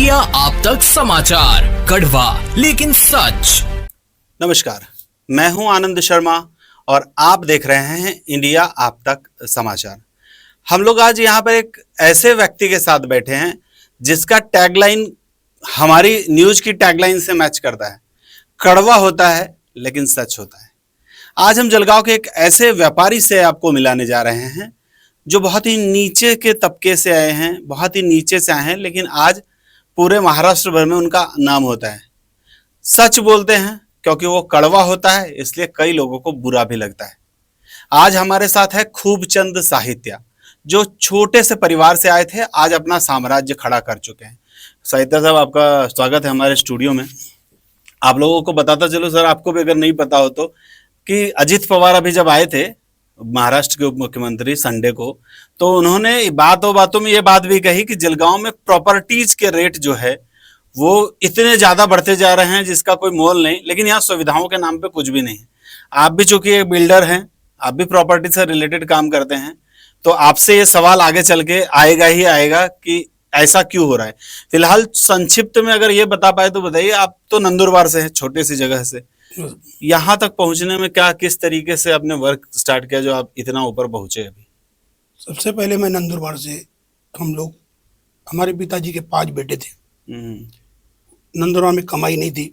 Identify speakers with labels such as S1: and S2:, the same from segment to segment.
S1: India आप तक समाचार, कड़वा लेकिन सच।
S2: नमस्कार, मैं हूं आनंद शर्मा और आप देख रहे हैं इंडिया आप तक समाचार। हम लोग आज यहां पर एक ऐसे व्यक्ति के साथ बैठे हैं जिसका टैगलाइन हमारी न्यूज की टैगलाइन से मैच करता है। कड़वा होता है लेकिन सच होता है। आज हम जलगांव के एक ऐसे व्यापारी से आपको मिलाने जा रहे हैं जो बहुत ही नीचे के तबके से आए हैं, बहुत ही नीचे से आए हैं, लेकिन आज पूरे महाराष्ट्र भर में उनका नाम होता है। सच बोलते हैं क्योंकि वो कड़वा होता है, इसलिए कई लोगों को बुरा भी लगता है। आज हमारे साथ है खूबचंद साहित्या, जो छोटे से परिवार से आए थे, आज अपना साम्राज्य खड़ा कर चुके हैं। साहित्या साहब, आपका स्वागत है हमारे स्टूडियो में। आप लोगों को बताता चलो सर, आपको भी अगर नहीं पता हो तो, कि अजित पवार अभी जब आए थे महाराष्ट्र के उप मुख्यमंत्री संडे को, तो उन्होंने बातों में ये बात भी कही कि जलगांव में प्रॉपर्टीज के रेट जो है वो इतने ज्यादा बढ़ते जा रहे हैं जिसका कोई मोल नहीं, लेकिन यहाँ सुविधाओं के नाम पे कुछ भी नहीं है। आप भी चूंकि एक बिल्डर हैं, आप भी प्रॉपर्टी से रिलेटेड काम करते हैं, तो आपसे ये सवाल आगे चल के आएगा ही आएगा कि ऐसा क्यों हो रहा है। फिलहाल संक्षिप्त में अगर ये बता पाए तो बताइए। आप तो नंदुरबार से हैं, छोटी सी जगह से, यहाँ तक पहुंचने में क्या किस तरीके से आपने वर्क स्टार्ट किया जो आप इतना ऊपर पहुंचे अभी?
S3: सबसे पहले मैं नंदुरबार से, हमारे पिताजी के 5 बेटे थे। नंदुरबार में कमाई नहीं थी,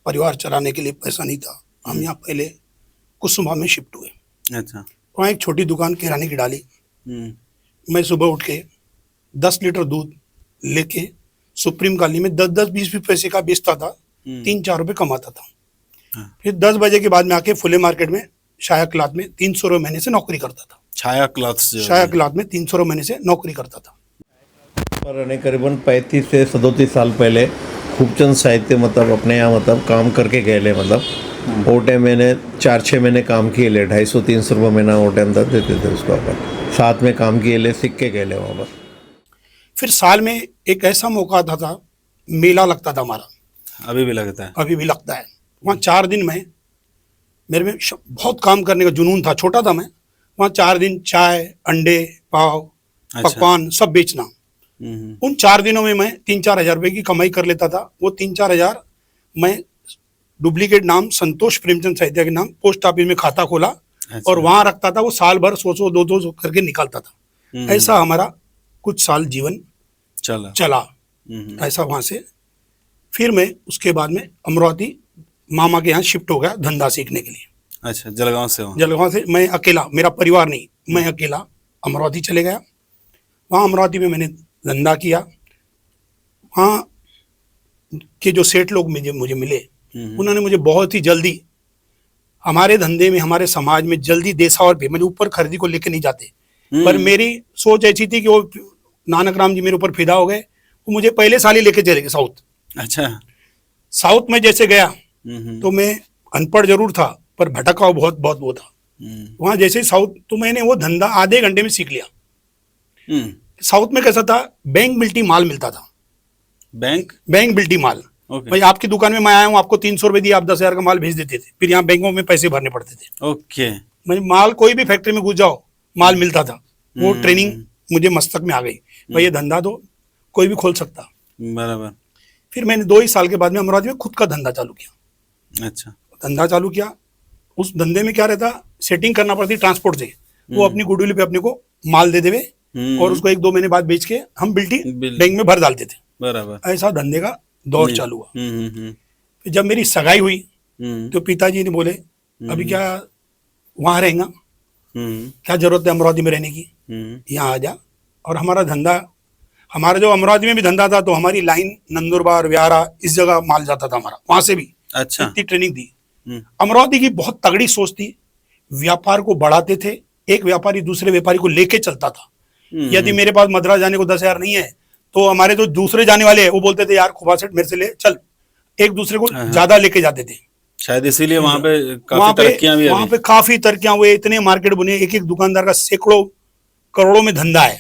S3: परिवार चलाने के लिए पैसा नहीं था। हम यहाँ पहले कुसुम्भा में शिफ्ट हुए।
S2: अच्छा।
S3: वहाँ एक छोटी दुकान किराने की डाली। मैं सुबह उठ के 10 लीटर दूध लेके सुप्रीम कॉलोनी में 10-10, 20-20 पैसे का बेचता था, 3-4 रुपये कमाता था। फिर 10 बजे के बाद में आके फुले मार्केट में छाया क्लॉथ में 300 रुपये महीने से नौकरी करता था। छाया क्लॉथ में 300 रुपये महीने से नौकरी करता था।
S4: पर करीबन 35 से 37 साल पहले खूबचंद साहित्य अपने यहाँ काम करके गए ले। वो टाइम मैंने 4-6 महीने काम किए ले, 250-300 रुपये महीना वो टाइम तक देते थे उसको। अपन साथ में काम किए ले, सीख के गए ले वहाँ पर।
S3: फिर साल में एक ऐसा मौका आता था, मेला लगता था हमारा।
S2: अभी भी लगता है? अभी
S3: भी लगता है। वहाँ 4 दिन में मेरे में बहुत काम करने का जुनून था। छोटा था मैं, वहाँ 4 दिन चाय, अंडे, पाव, पकवान सब बेचना। उन 4 दिनों में मैं 3-4 हज़ार रुपये की कमाई कर लेता था। वो 3-4 हज़ार मैं डुप्लीकेट नाम संतोष प्रेमचंद साहित्या के नाम पोस्ट ऑफिस में खाता खोला। और वहाँ रखता था। वो साल भर 100 200 करके निकालता था। ऐसा हमारा कुछ साल जीवन चला। ऐसा वहाँ से फिर मैं उसके बाद में अमरावती मामा के यहाँ शिफ्ट हो गया धंधा सीखने के लिए।
S2: अच्छा, जलगांव से
S3: मैं अकेला, मेरा परिवार नहीं, मैं अकेला अमरावती चले गया। वहाँ अमरावती में मैंने धंधा किया। वहाँ के जो सेठ लोग मुझे मिले, उन्होंने मुझे बहुत ही जल्दी हमारे धंधे में, हमारे समाज में जल्दी देसा और भी, मुझे ऊपर खरीदी को लेके नहीं जाते। पर मेरी सोच ऐसी थी कि वो नानक राम जी मेरे ऊपर फिदा हो गए, वो मुझे पहले साल ही लेके चले गए साउथ।
S2: अच्छा।
S3: साउथ में जैसे गया तो मैं अनपढ़ जरूर था पर भटका बहुत वो था। वहां जैसे साउथ, तो मैंने वो धंधा आधे घंटे में सीख लिया। साउथ में कैसा था, बैंक बिल्टी माल मिलता था। बैंक बिल्टी माल। भाई आपकी दुकान में मैं आया हूँ, आपको 300 रुपये दिए, आप 10,000 का माल भेज देते थे। फिर यहाँ बैंकों में पैसे भरने पड़ते थे।
S2: ओके।
S3: मैं माल, कोई भी फैक्ट्री में घुस जाओ, माल मिलता था। वो ट्रेनिंग मुझे मस्तक में आ गई। भाई ये धंधा तो कोई भी खोल सकता। बराबर। फिर मैंने 2 ही साल के बाद में अमरावती में खुद का धंधा चालू किया। अच्छा। धंधा चालू किया। उस धंधे में क्या रहता, सेटिंग करना पड़ती ट्रांसपोर्ट से। वो अपनी गुडविल पे अपने को माल दे देवे और उसको 1-2 महीने बाद बेच के हम बिल्टी बैंक में भर डालते थे। बराबर। ऐसा धंधे का दौर चालू हुआ। फिर जब मेरी सगाई हुई तो पिताजी ने बोले, अभी क्या वहां रहेगा, क्या जरूरत है अमरावती में रहने की, यहाँ आ जा। और हमारा जो अमरावती में भी धंधा था, तो हमारी लाइन नंदुरबार, व्यारा, इस जगह माल जाता था हमारा, वहां से भी। अच्छा। इतनी ट्रेनिंग दी। अमरावती की बहुत तगड़ी सोच थी, व्यापार को बढ़ाते थे। एक व्यापारी दूसरे व्यापारी को लेके चलता था। यदि मेरे पास मद्रास जाने को 10,000 नहीं है, तो हमारे जो दूसरे जाने वाले हैं वो बोलते थे, यार खुबा सेठ मेरे से ले चल। एक दूसरे को ज्यादा लेके जाते थे। शायद इसीलिए वहां पे काफी तरक्कियां हुए, इतने मार्केट बने। एक दुकानदार का सैकड़ों करोड़ों में धंधा है।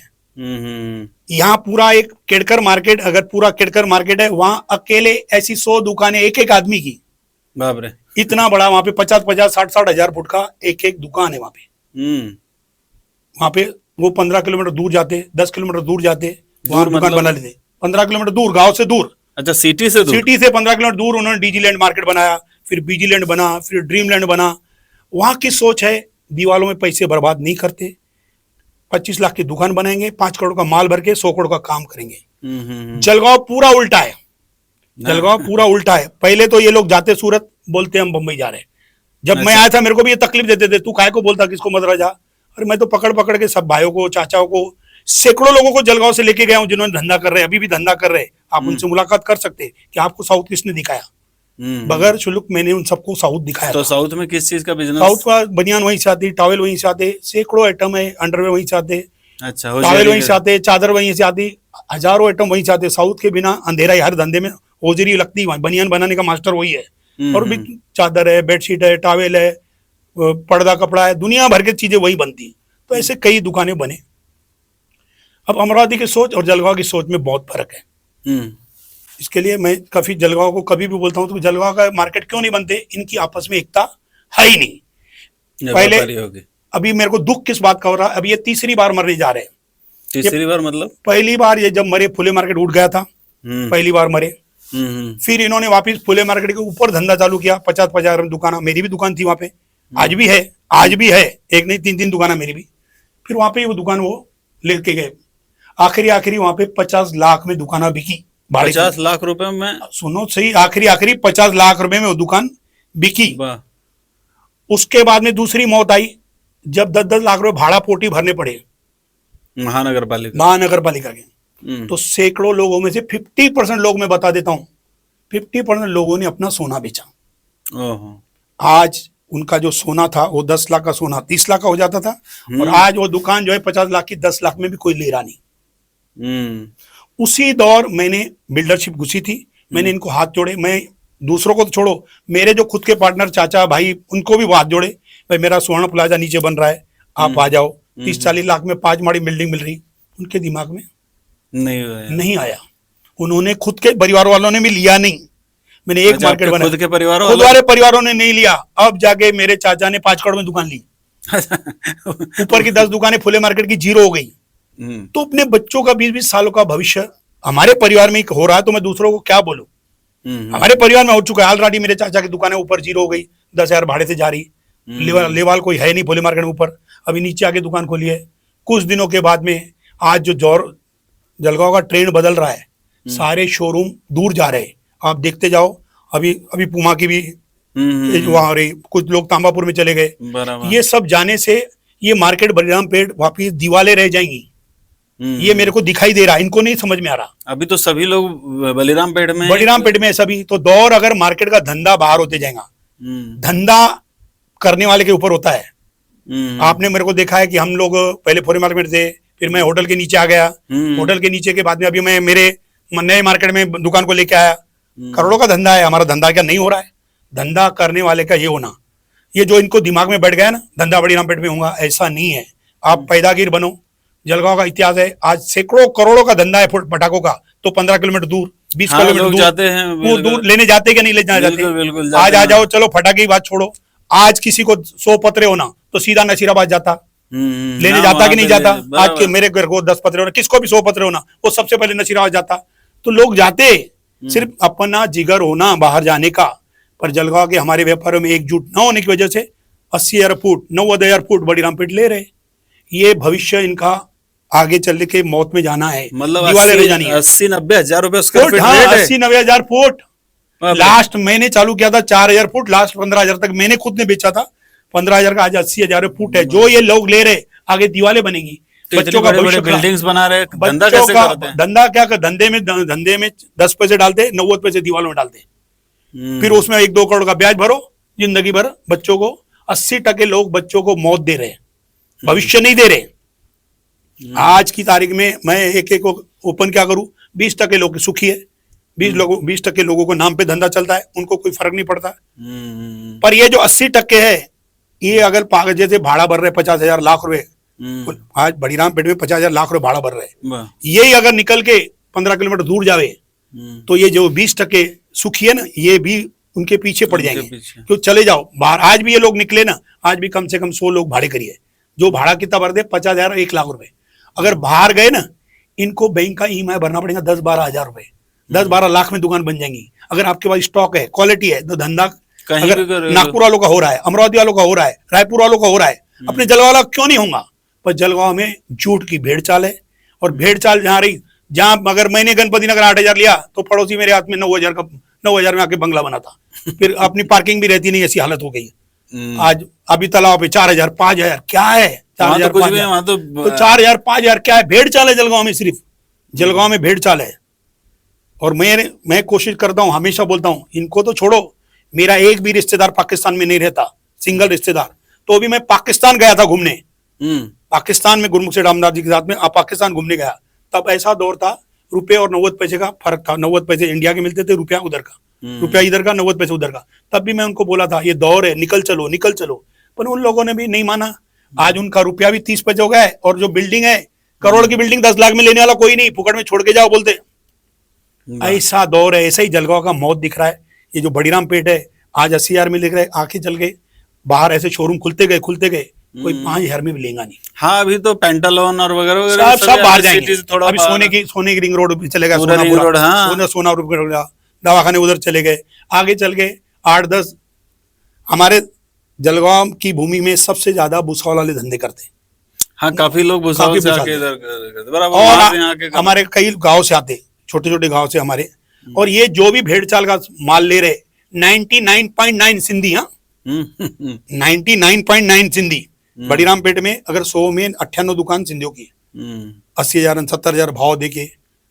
S3: यहाँ पूरा एक केड़कर मार्केट, अगर पूरा केड़कर मार्केट है, वहां अकेले ऐसी 100 दुकानें एक आदमी की। बाप रे, इतना बड़ा। वहां पे 50-50, 60-60 हजार फुट का एक दुकान है वहां पे। वहां पे वो 15 किलोमीटर दूर जाते, 10 किलोमीटर दूर जाते, वहां दुकान बना लेते। 15 किलोमीटर दूर, गांव से दूर,
S2: अच्छा, सिटी से दूर?
S3: सिटी से 15 किलोमीटर दूर उन्होंने डिजीलैंड मार्केट बनाया, फिर बीजीलैंड बना, फिर ड्रीमलैंड बना। वहां की सोच है दीवालों में पैसे बर्बाद नहीं करते, 25 लाख की दुकान बनाएंगे, 5 करोड़ का माल भर के 100 करोड़ का काम करेंगे। जलगांव पूरा उल्टा है, जलगांव पूरा उल्टा है। पहले तो ये लोग जाते सूरत, बोलते हम बम्बई जा रहे हैं। जब मैं आया था मेरे को भी ये तकलीफ देते थे, तू काहे को बोलता किसको मदरा जा। अरे मैं तो पकड़ पकड़ के सब भाइयों को, चाचाओं को, सैकड़ों लोगों को जलगांव से लेके गया हूँ जिन्होंने धंधा कर रहे हैं, अभी भी धंधा कर रहे हैं। आप उनसे मुलाकात कर सकते हैं कि आपको साउथ किसने दिखाया। बगैर शुल्क मैंने उन सबको साउथ दिखाया।
S2: तो साउथ में किस चीज का बिजनेस?
S3: साउथ का बनियान वहीं से आती, टॉवेल वहीं से आते, सैकड़ों आइटम है, अंडरवेयर वहीं से आते,
S2: अच्छा,
S3: टॉवेल वहीं से आते, चादर वहीं से आती, हजारों आइटम वहीं से आते। साउथ के बिना अंधेरा है, हर धंधे में होजरी लगती है। बनियान बनाने का मास्टर वही है, और भी चादर है, बेडशीट है, टॉवेल है, पर्दा कपड़ा है, दुनिया भर की चीजें वही बनती। तो ऐसे कई दुकानें बने। अब अमरावती की सोच और जलगांव की सोच में बहुत फर्क है। इसके लिए मैं काफी जलगांव को कभी भी बोलता हूँ तो जलगांव का मार्केट क्यों नहीं बनते, इनकी आपस में एकता है ही नहीं। पहले अभी मेरे को दुख किस बात का हो रहा है, अभी ये तीसरी बार मरने जा रहे हैं।
S2: तीसरी बार मतलब?
S3: पहली बार ये जब मरे, फुले मार्केट उठ गया था, पहली बार मरे। फिर इन्होंने वापिस फुले मार्केट के ऊपर धंधा चालू किया, 50-50 दुकान, मेरी भी दुकान थी वहां पे, आज भी है, आज भी है, एक नहीं 3-3 दुकान मेरी भी। फिर वहां पे वो दुकान वो लेके गए, आखिरी वहां पे 50 लाख में दुकान बिकी।
S2: 50 लाख रुपए में?
S3: सुनो सही, आखिरी 50 लाख रुपए में वो दुकान बिकी। उसके बाद में दूसरी मौत आई जब 10-10 लाख रुपए भाड़ा पोटी भरने पड़े महानगर पालिका के। तो सैकड़ों लोगों में से 50% लोग, मैं बता देता हूं, 50% लोगों ने अपना सोना बेचा। आज उनका जो सोना था वो 10 लाख का सोना 30 लाख का हो जाता था, और आज वो दुकान जो है 50 लाख की 10 लाख में भी कोई ले रहा नहीं। उसी दौर मैंने बिल्डरशिप घुसी थी, मैंने इनको हाथ जोड़े। मैं दूसरों को तो छोड़ो, मेरे जो खुद के पार्टनर चाचा भाई, उनको भी हाथ जोड़े, भाई मेरा स्वर्ण प्लाजा नीचे बन रहा है, आप आ जाओ, 30-40 लाख में 5 माड़ी बिल्डिंग मिल रही। उनके दिमाग में नहीं आया। उन्होंने खुद के परिवार वालों ने भी लिया नहीं। मैंने एक मार्केट बनाया, खुद के परिवारों ने नहीं लिया। अब जाके मेरे चाचा ने 5 करोड़ में दुकान ली। ऊपर की 10 दुकानें फुले मार्केट की जीरो हो गई। तो अपने बच्चों का 20-20 सालों का भविष्य हमारे परिवार में हो रहा है, तो मैं दूसरों को क्या बोलूं। हमारे परिवार में हो चुका है ऑलरेडी। मेरे चाचा की दुकानें ऊपर जीरो हो गई, 10,000 भाड़े से जा रही। लेवाल कोई है नहीं फुले मार्केट में ऊपर, अभी नीचे आके दुकान खोली है। कुछ दिनों के बाद में आज जो जलगांव का ट्रेंड बदल रहा है, सारे शोरूम दूर जा रहे हैं। आप देखते जाओ, अभी पुमा की भी वहां रही, कुछ लोग तांबापुर में चले गए। ये सब जाने से ये मार्केट बलिराम पेट वापिस दीवालें रह जाएंगी। ये मेरे को दिखाई दे रहा है, इनको नहीं समझ में आ रहा।
S2: अभी तो सभी लोग बलिराम पेट में
S3: सभी तो दौर, अगर मार्केट का धंधा बाहर होते जाएगा, धंधा करने वाले के ऊपर होता है। आपने मेरे को देखा है कि हम लोग पहले फुले मार्केट थे, फिर मैं होटल के नीचे आ गया, होटल के नीचे के बाद में अभी मैं मेरे नए मार्केट में दुकान को लेके आया। करोड़ों का धंधा है हमारा। धंधा क्या नहीं हो रहा है? धंधा करने वाले का ये होना, ये जो इनको दिमाग में बैठ गया ना, धंधा बलिराम पेट में होगा, ऐसा नहीं है। आप पैदागिर बनो। जलगांव का इतिहास है, आज सैकड़ों करोड़ों का धंधा है पटाखों का, तो 15 किलोमीटर दूर, 20 किलोमीटर दूर जाते हैं, वो दूर लेने जाते क्या नहीं ले जाते। आज आ जाओ, चलो फटाके की बात छोड़ो, आज किसी को 100 पत्रे होना तो सीधा नशीराबाद जाता, लेने जाता कि नहीं जाता। आज के मेरे घर को 10 पत्रे होना, किसको भी 100 पत्रे होना, वो सबसे पहले नशीराबाद जाता। तो लोग जाते, सिर्फ अपना जिगर होना बाहर जाने का। पर जलगांव के हमारे व्यापारियों में एकजुट न होने की वजह से 80,000 फुट 90,000 फुट बलिराम पेट ले रहे। ये भविष्य इनका आगे चल के मौत में जाना है,
S2: मतलब
S3: दीवालें रह जानी है।
S2: 80-90 हजार रुपए स्क्वायर फीट,
S3: 80-90 हजार फुट। लास्ट मैंने चालू किया था 4,000 फुट, लास्ट 15,000 तक मैंने खुद ने बेचा था। 15,000 का आज 80,000 फुट है। जो ये लोग ले रहे, आगे दीवालें बनेंगी, बच्चों का भविष्य,
S2: बिल्डिंग्स बना रहे।
S3: धंधा कैसे करते हैं? धंधा क्या कर, धंधे में 10 पैसे डालते, 90 पैसे दीवालों में डालते, फिर उसमें 1-2 करोड़ का ब्याज भरो, जिंदगी भर बच्चों को। 80% लोग बच्चों को मौत दे रहे, भविष्य नहीं दे रहे। आज की तारीख में मैं एक ओपन क्या करूं, 20% लोग सुखी है, 20% लोगों को नाम पे धंधा चलता है, उनको कोई फर्क नहीं पड़ता। पर ये जो 80% है, ये अगर पागल जैसे भाड़ा भर रहे 50,000 लाख रुपए, आज बलिराम पेट में 50,000 लाख रुपए भाड़ा भर रहे, यही अगर निकल के 15 किलोमीटर दूर जावे, तो ये जो 20% सुखी है ना, ये भी उनके पीछे पड़ जाएंगे। क्यों? चले जाओ बाहर। आज भी ये लोग निकले ना, आज भी कम से कम 100 लोग भाड़े करिए, जो भाड़ा कितना भर दे, 50,000 1 लाख रुपए। अगर बाहर गए ना, इनको बैंक का EMI भरना पड़ेगा 10-12 हजार रुपए। 10-12 लाख में दुकान बन जाएंगी। अगर आपके पास स्टॉक है, क्वालिटी है, तो धंधा
S2: कहीं
S3: अगर
S2: भी करोगे।
S3: नागपुर वालों का हो रहा है, अमरावती वालों का हो रहा है, रायपुर वालों का हो रहा है, अपने जलगांव वाला क्यों नहीं होगा? पर जलगांव में झूठ की भेड़ चाल है, और भेड़ चाल जहां रही, जहां अगर मैंने गणपति नगर 8,000 लिया तो पड़ोसी मेरे हाथ में 9,000 में आके बंगला बना था। फिर अपनी पार्किंग भी रहती नहीं, ऐसी हालत हो गई है। आज अभी तालाब पे 4,000 5,000 क्या है?
S2: वहाँ तो
S3: 4,000
S2: कुछ भी है,
S3: 5,000
S2: वहाँ तो
S3: 4,000 5,000 क्या है? भेड़ चाल है जलगांव में, सिर्फ जलगांव में भेड़ चाल है। और मैं कोशिश करता हूं, हमेशा बोलता हूं, इनको तो छोड़ो, मेरा एक भी रिश्तेदार पाकिस्तान में नहीं रहता, सिंगल रिश्तेदार। तो अभी मैं पाकिस्तान गया था घूमने, पाकिस्तान में गुरमुख सेठ रामदास जी के साथ में पाकिस्तान घूमने गया। तब ऐसा दौर था, रुपये और 90 पैसे का फर्क था। 90 पैसे इंडिया के मिलते थे, रुपया उधर का, रुपया इधर का, 90 पैसे उधर का। तब भी मैं उनको बोला था ये दौर है, निकल चलो निकल चलो, पर उन लोगों ने भी नहीं माना। आज उनका रुपया भी 30 पैसे हो गया है, और जो बिल्डिंग है, करोड़ की बिल्डिंग 10 लाख में लेने वाला कोई नहीं, फुकट में छोड़ के जाओ बोलते। ऐसा दौर है। ऐसा ही जलगांव का मौत दिख रहा है। ये जो बड़ीराम पेट है, आज 80,000 में लिख रहे, आंखें चल गए। बाहर ऐसे शोरूम खुलते गए, कोई 5,000 में भी लेगा नहीं।
S2: हाँ, अभी तो पेंटालोन और वगैरह
S3: सब बाहर जाएंगे।
S2: सिटी से थोड़ा
S3: अभी सोने की रिंग रोड भी चलेगा,
S2: पूरा रिंग रोड, हाँ।
S3: सोना दवाखाने उधर चले गए, आगे चल गए 8-10। हमारे जलगांव की भूमि में सबसे ज्यादा भूसावल वाले धंधे करते हैं।
S2: हाँ, काफी लोग भुसावल से आके इधर बराबर वहाँ से यहाँ के
S3: और हमारे कई गांव से आते, छोटे छोटे गांव से हमारे। और ये जो भी भेड़ चाल का माल ले रहे, 99.9 सिंधी। हाँ, 99.9 सिंधी। बड़ीराम पेट में अगर 100 में 98 दुकान सिंधियों की, 80,000 70,000 भाव देके।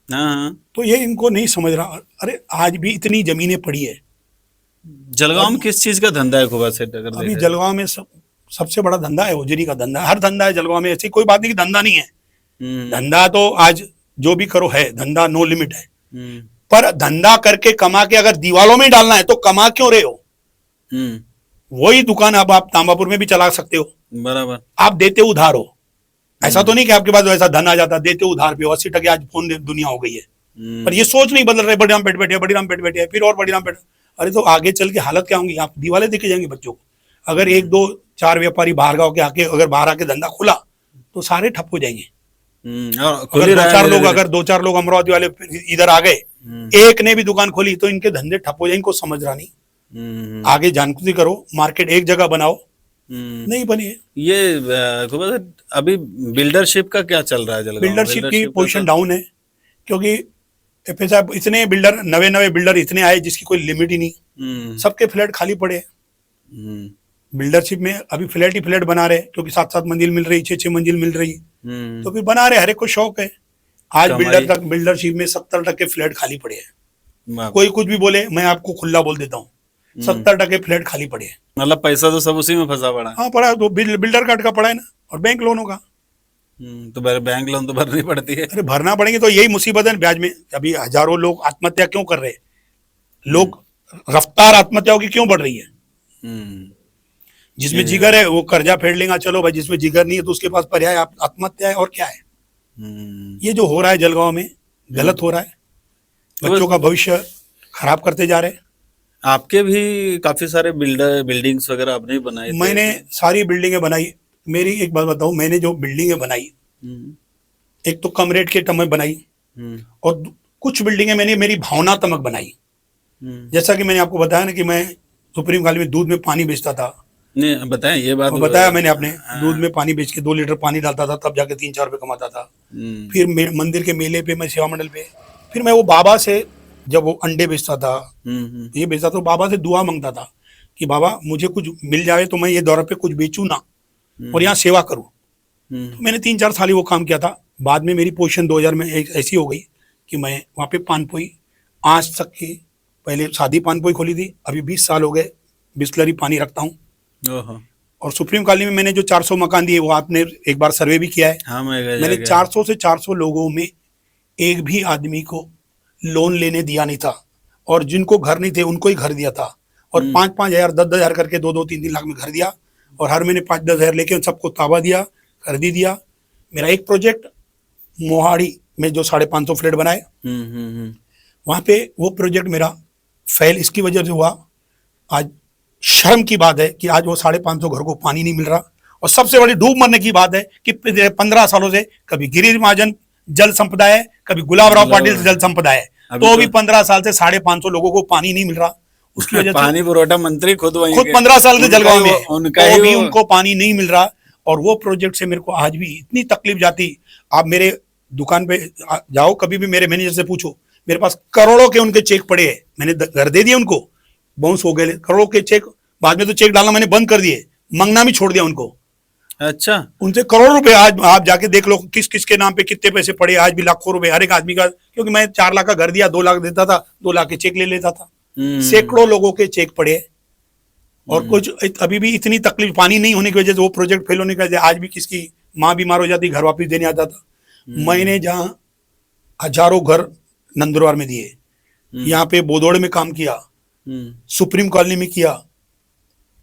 S3: तो ये इनको नहीं समझ रहा। अरे आज भी इतनी जमीनें पड़ी है।
S2: जलगांव में किस चीज का धंधा है खूबा सेठ? अगर
S3: अभी जलगांव में सबसे बड़ा धंधा है होजरी का धंधा। हर धंधा है जलगांव में, ऐसी कोई बात नहीं कि धंधा नहीं है। धंधा तो आज जो भी करो है, धंधा नो लिमिट है। पर धंधा करके कमा के अगर दीवालों में डालना है तो कमा क्यों रहे हो? वही दुकान अब आप तांबापुर में भी चला सकते हो,
S2: बराबर।
S3: आप देते उधार हो। ऐसा तो नहीं कि आपके पास ऐसा धन आ जाता, देते उधार पे हो। 80% आज फोन दुनिया हो गई है, पर ये सोच नहीं बदल रहे। बड़ीराम पेट बैठे, बड़ीराम पेट बैठे, फिर और बड़ीराम पेट। अरे तो आगे चल के हालत क्या होंगी? आप दीवाले देखे जाएंगे बच्चों को। अगर 1-2-4 व्यापारी बाहर गाँव के आके अगर बाहर आके धंधा खुला तो सारे ठप हो जाएंगे। अगर 2-4 लोग अमरावती वाले इधर आ गए, एक ने भी दुकान खोली तो इनके धंधे ठप हो जाएंगे। इनको समझ रहा नहीं। आगे जानकारी करो, मार्केट एक जगह बनाओ, नहीं बनी है।
S2: ये अभी बिल्डरशिप का क्या चल रहा है जलगांव?
S3: बिल्डरशिप की पोजीशन डाउन है, क्योंकि इतने बिल्डर, नवे बिल्डर इतने आए जिसकी कोई लिमिट ही नहीं। सबके फ्लैट खाली पड़े। बिल्डरशिप में अभी फ्लैट ही फ्लैट बना रहे, क्योंकि 7-7 मंजिल मिल रही, 6-6 मंजिल मिल रही, तो फिर बना रहे। हर एक को शौक है। आज बिल्डरशिप में 70% फ्लैट खाली पड़े हैं। कोई कुछ भी बोले, मैं आपको खुला बोल देता हूँ, 70% फ्लैट खाली पड़े हैं।
S2: मतलब पैसा तो सब उसी में फंसा पड़ा।
S3: हाँ, पड़ा तो बिल्डर का अटका पड़ा है ना, और बैंक लोनों का।
S2: तो बैंक लोन तो भरनी पड़ती है।
S3: अरे भरना पड़ेंगे, तो यही मुसीबत है ब्याज में। अभी हजारों लोग आत्महत्या क्यों कर रहे हैं? लोग रफ्तार आत्महत्याओं की क्यों बढ़ रही है? जिसमें जिगर है वो कर्जा फेड़ लेगा, चलो भाई। जिसमें जिगर नहीं है तो उसके पास पर्याय आत्महत्या है, और क्या है? ये जो हो रहा है जलगांव में, गलत हो रहा है। बच्चों का भविष्य खराब करते जा रहे हैं।
S2: आपके भी काफी सारे बिल्डिंग्स वगैरह आपने बनाई?
S3: मैंने सारी बिल्डिंगें बनाई। मेरी एक बात बताऊं, मैंने जो बिल्डिंगें बनाई, एक तो कम रेट के टर्म में बनाई, और कुछ बिल्डिंगें मैंने मेरी भावनात्मक बनाई। जैसा कि मैंने आपको बताया ना कि मैं सुप्रीम कॉलेज में दूध में पानी बेचता था।
S2: नहीं, बताएं ये बात।
S3: बताया मैंने आपने। दूध में पानी बेच के 2 लीटर पानी डालता था, तब जाके 3-4 रुपए कमाता था। फिर मंदिर के मेले पे, मैं सेवा मंडल पे, फिर मैं वो बाबा से, जब वो अंडे बेचता था, ये बेचता था, तो बाबा से दुआ मांगता था कि बाबा मुझे कुछ मिल जाए तो मैं ये दौर पे कुछ बेचूं ना, और यहाँ सेवा करूं। तो मैंने 3-4 साल ही वो काम किया था। बाद में मेरी पोजीशन 2000 में ऐसी हो गई कि मैं वहाँ पे पानपोई, आज तक की, पहले सादी पानपोई खोली थी, अभी 20 साल हो गए बिस्लरी पानी रखता हूँ। और सुप्रीम कॉलोनी में मैंने जो 400 मकान दिए, वो आपने एक बार सर्वे भी किया है।
S2: हाँ,
S3: मैंने 400 से 400 लोगों में एक भी आदमी को लोन लेने दिया नहीं था, और जिनको घर नहीं थे उनको ही घर दिया था। और 5-5 हजार 10-10 हजार करके 2-2-3-3 लाख में घर दिया, और हर महीने 5-10 हजार लेके उन सबको ताबा दिया, खरीदी दिया। मेरा एक प्रोजेक्ट मोहाड़ी में जो 550 फ्लैट बनाए, वहां पे वो प्रोजेक्ट मेरा फेल इसकी वजह से हुआ। आज शर्म की बात है कि आज वो 550 घर को पानी नहीं मिल रहा। और सबसे बड़ी डूब मरने की बात है कि 15 सालों से कभी गिरिराज महाजन जल संपदा है, कभी गुलाब राव पाटिल जल संपदा है।
S2: अभी
S3: तो भी 15 साल से 550 लोगों को पानी नहीं मिल रहा। उसकी वजह से
S2: पानी पुरोठा मंत्री खुद वहीं
S3: खुद
S2: के।
S3: 15 साल से
S2: उनका
S3: जलगांव
S2: ही
S3: में
S2: वो-
S3: है,
S2: उनका
S3: तो
S2: ही
S3: भी
S2: वो-
S3: उनको पानी नहीं मिल रहा। और वो प्रोजेक्ट से मेरे को आज भी इतनी तकलीफ जाती। आप मेरे दुकान पे जाओ, कभी भी मेरे मैनेजर से पूछो, मेरे पास करोड़ों के उनके चेक पड़े हैं। मैंने घर दे दिए उनको, बाउंस हो गए करोड़ों के चेक। बाद में तो चेक डालना मैंने बंद कर दिए, मंगना भी छोड़ दिया उनको।
S2: अच्छा,
S3: उनसे करोड़ों रुपए आज आप जाके देख लो किस किस के नाम पे कितने पैसे पड़े, आज भी लाखों रुपए हर एक आदमी का। क्योंकि मैं 4 लाख का घर दिया, 2 लाख देता था, 2 लाख के चेक ले लेता था। सैकड़ों लोगों के चेक पड़े। और कुछ अभी भी इतनी तकलीफ, पानी नहीं होने की वजह से, वो प्रोजेक्ट फेल होने की वजह से आज भी किसकी माँ बीमार हो जाती, घर वापस देने आता था। मैंने जहाँ हजारों घर नंदुरबार में दिए, यहाँ पे बोदोड़ में काम किया, सुप्रीम कॉलोनी में किया,